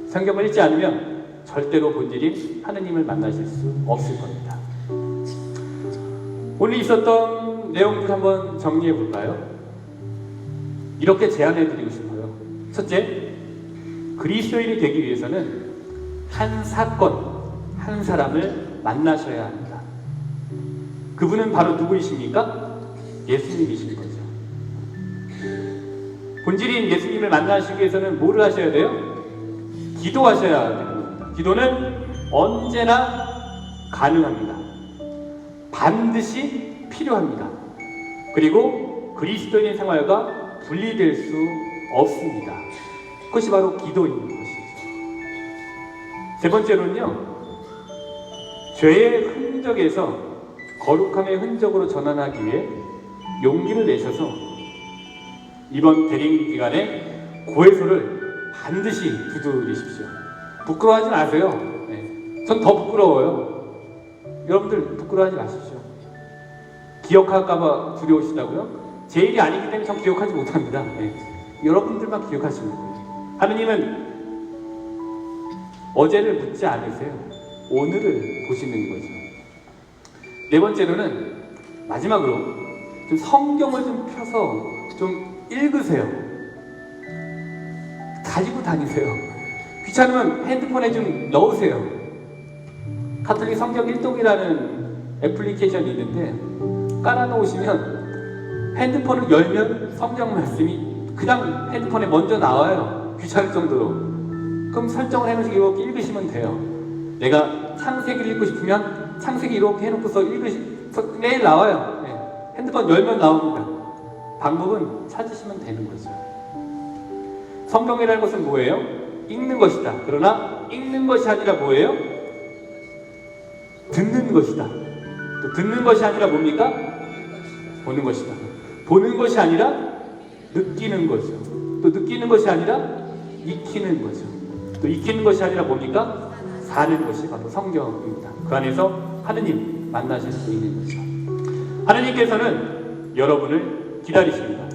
성경을 읽지 않으면 절대로 본질이 하느님을 만나실 수 없을 겁니다. 오늘 있었던 내용들 한번 정리해 볼까요? 이렇게 제안해 드리고 싶어요. 첫째, 그리스도인이 되기 위해서는 한 사건, 한 사람을 만나셔야 합니다. 그분은 바로 누구이십니까? 예수님이신 거죠. 본질인 예수님을 만나시기 위해서는 뭐를 하셔야 돼요? 기도하셔야 됩니다. 기도는 언제나 가능합니다. 반드시 필요합니다. 그리고 그리스도인의 생활과 분리될 수 없습니다. 그것이 바로 기도인 것이죠. 세 번째로는요, 죄의 흔적에서 거룩함의 흔적으로 전환하기 위해 용기를 내셔서 이번 대림 기간에 고해소를 반드시 두드리십시오. 부끄러워하지 마세요. 네. 전 더 부끄러워요. 여러분들 부끄러워하지 마십시오. 기억할까봐 두려우시다고요? 제 일이 아니기 때문에 전 기억하지 못합니다. 네. 여러분들만 기억하시는 거예요. 하느님은 어제를 묻지 않으세요. 오늘을 보시는 거죠. 네 번째로는 마지막으로 좀 성경을 좀 펴서 좀 읽으세요. 가지고 다니세요. 귀찮으면 핸드폰에 좀 넣으세요. 가톨릭 성경 일독이라는 애플리케이션이 있는데 깔아놓으시면 핸드폰을 열면 성경 말씀이 그냥 핸드폰에 먼저 나와요. 귀찮을 정도로. 그럼 설정을 해놓으시고 이렇게 읽으시면 돼요. 내가 창세기를 읽고 싶으면 창세기 이렇게 해놓고서 매일 나와요. 네. 핸드폰 열면 나옵니다. 방법은 찾으시면 되는 거죠. 성경이라는 것은 뭐예요? 읽는 것이다. 그러나 읽는 것이 아니라 뭐예요? 듣는 것이다. 또 듣는 것이 아니라 뭡니까? 보는 것이다. 보는 것이 아니라 느끼는 거죠. 또 느끼는 것이 아니라 익히는 거죠. 또 익히는 것이 아니라 뭡니까? 사는 것이 바로 성경입니다. 그 안에서 하느님 만나실 수 있는 거죠. 하느님께서는 여러분을 기다리십니다.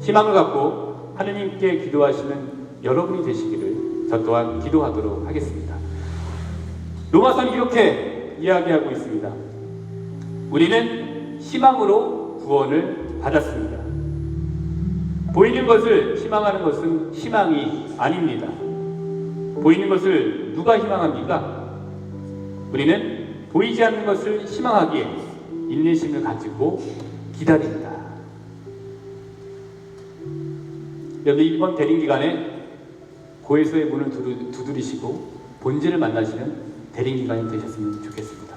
희망을 갖고 하느님께 기도하시는 여러분이 되시기를 저 또한 기도하도록 하겠습니다. 로마서는 이렇게 이야기하고 있습니다. 우리는 희망으로 구원을 받았습니다. 보이는 것을 희망하는 것은 희망이 아닙니다. 보이는 것을 누가 희망합니까? 우리는 보이지 않는 것을 희망하기에 인내심을 가지고 기다린다. 여러분 이번 대림기간에 고해소의 문을 두드리시고 본질을 만나시는 대림기간이 되셨으면 좋겠습니다.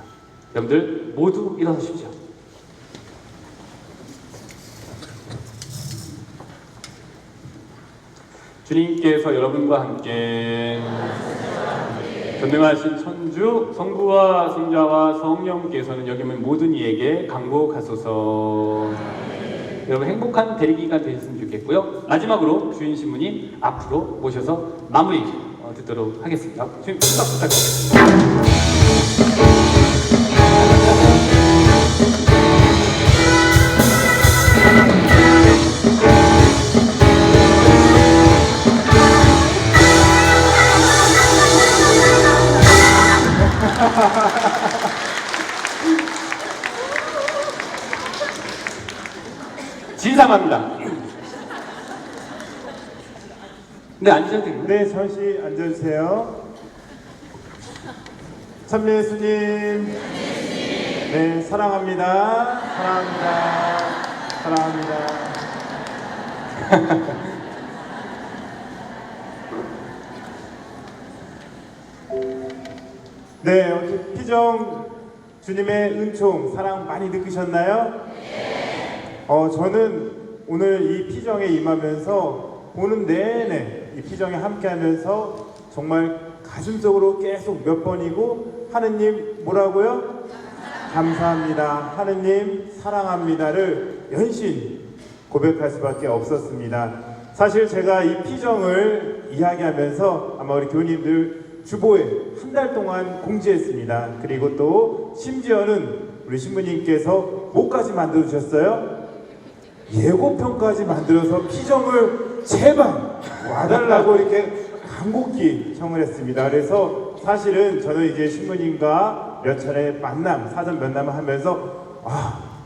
여러분들 모두 일어서십시오. 주님께서 여러분과 함께 전능하신 천주 성부와 성자와 성령께서는 여기 있는 모든 이에게 강복하소서. 여러분 행복한 대리기간 되셨으면 좋겠고요. 마지막으로 주인 신부님 앞으로 모셔서 마무리 듣도록 하겠습니다. 주님 축하 부탁드리겠습니다. 진상합니다. 네, 앉으셔도 됩니다. 네, 잠시 앉아주세요. 참예수님, 네, 사랑합니다. 사랑합니다. 사랑합니다. 네, 어떻게 피정 주님의 은총, 사랑 많이 느끼셨나요? 저는 오늘 이 피정에 임하면서 보는 내내 이 피정에 함께하면서 정말 가슴속으로 계속 몇 번이고 하느님 뭐라고요? 감사합니다. 하느님 사랑합니다를 연신 고백할 수밖에 없었습니다. 사실 제가 이 피정을 이야기하면서 아마 우리 교우님들 주보에 한 달 동안 공지했습니다. 그리고 또 심지어는 우리 신부님께서 뭐까지 만들어 주셨어요? 예고편까지 만들어서 피정을 제발 와달라고 이렇게 간곡히 청을 했습니다. 그래서 사실은 저는 이제 신부님과 몇 차례 만남, 사전 면담을 하면서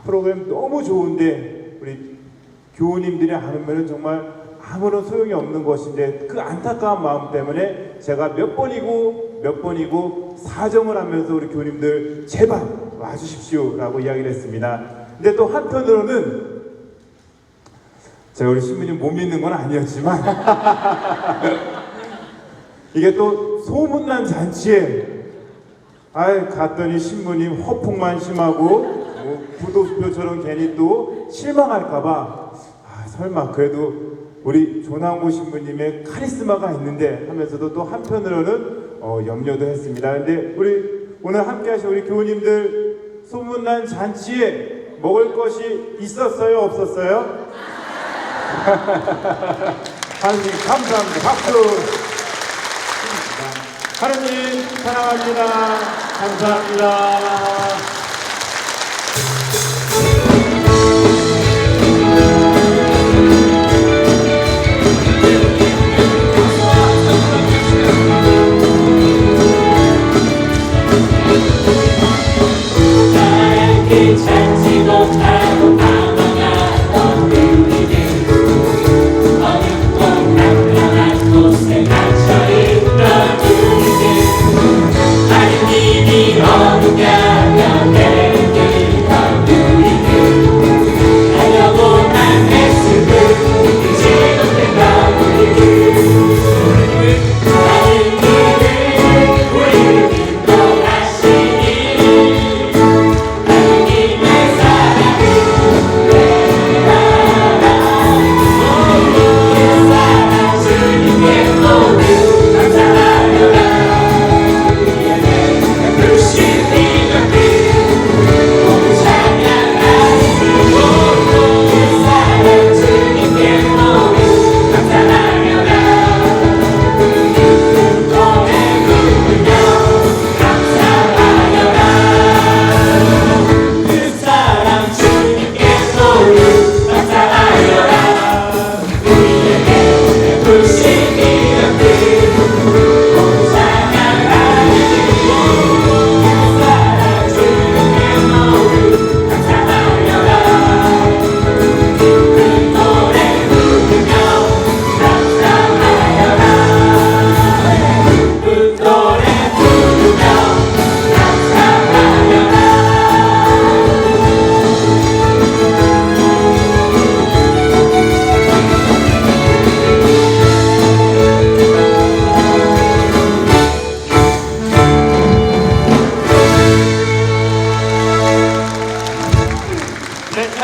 프로그램 너무 좋은데 우리 교우님들이 안 오면 정말 아무런 소용이 없는 것인데 그 안타까운 마음 때문에 제가 몇 번이고 사정을 하면서 우리 교우님들 제발 와주십시오 라고 이야기를 했습니다. 근데 또 한편으로는 제가 우리 신부님 못 믿는 건 아니었지만 이게 또 소문난 잔치에 갔더니 신부님 허풍만 심하고 부도수표처럼 괜히 또 실망할까봐 설마 그래도 우리 조남고 신부님의 카리스마가 있는데 하면서도 또 한편으로는 염려도 했습니다. 근데 우리 오늘 함께하신 우리 교우님들 소문난 잔치에 먹을 것이 있었어요? 없었어요? 하느님 감사합니다. 박수. 하느님 사랑합니다. 감사합니다. 나에게 찾지 못하고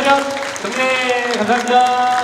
촬영 정리 감사합니다.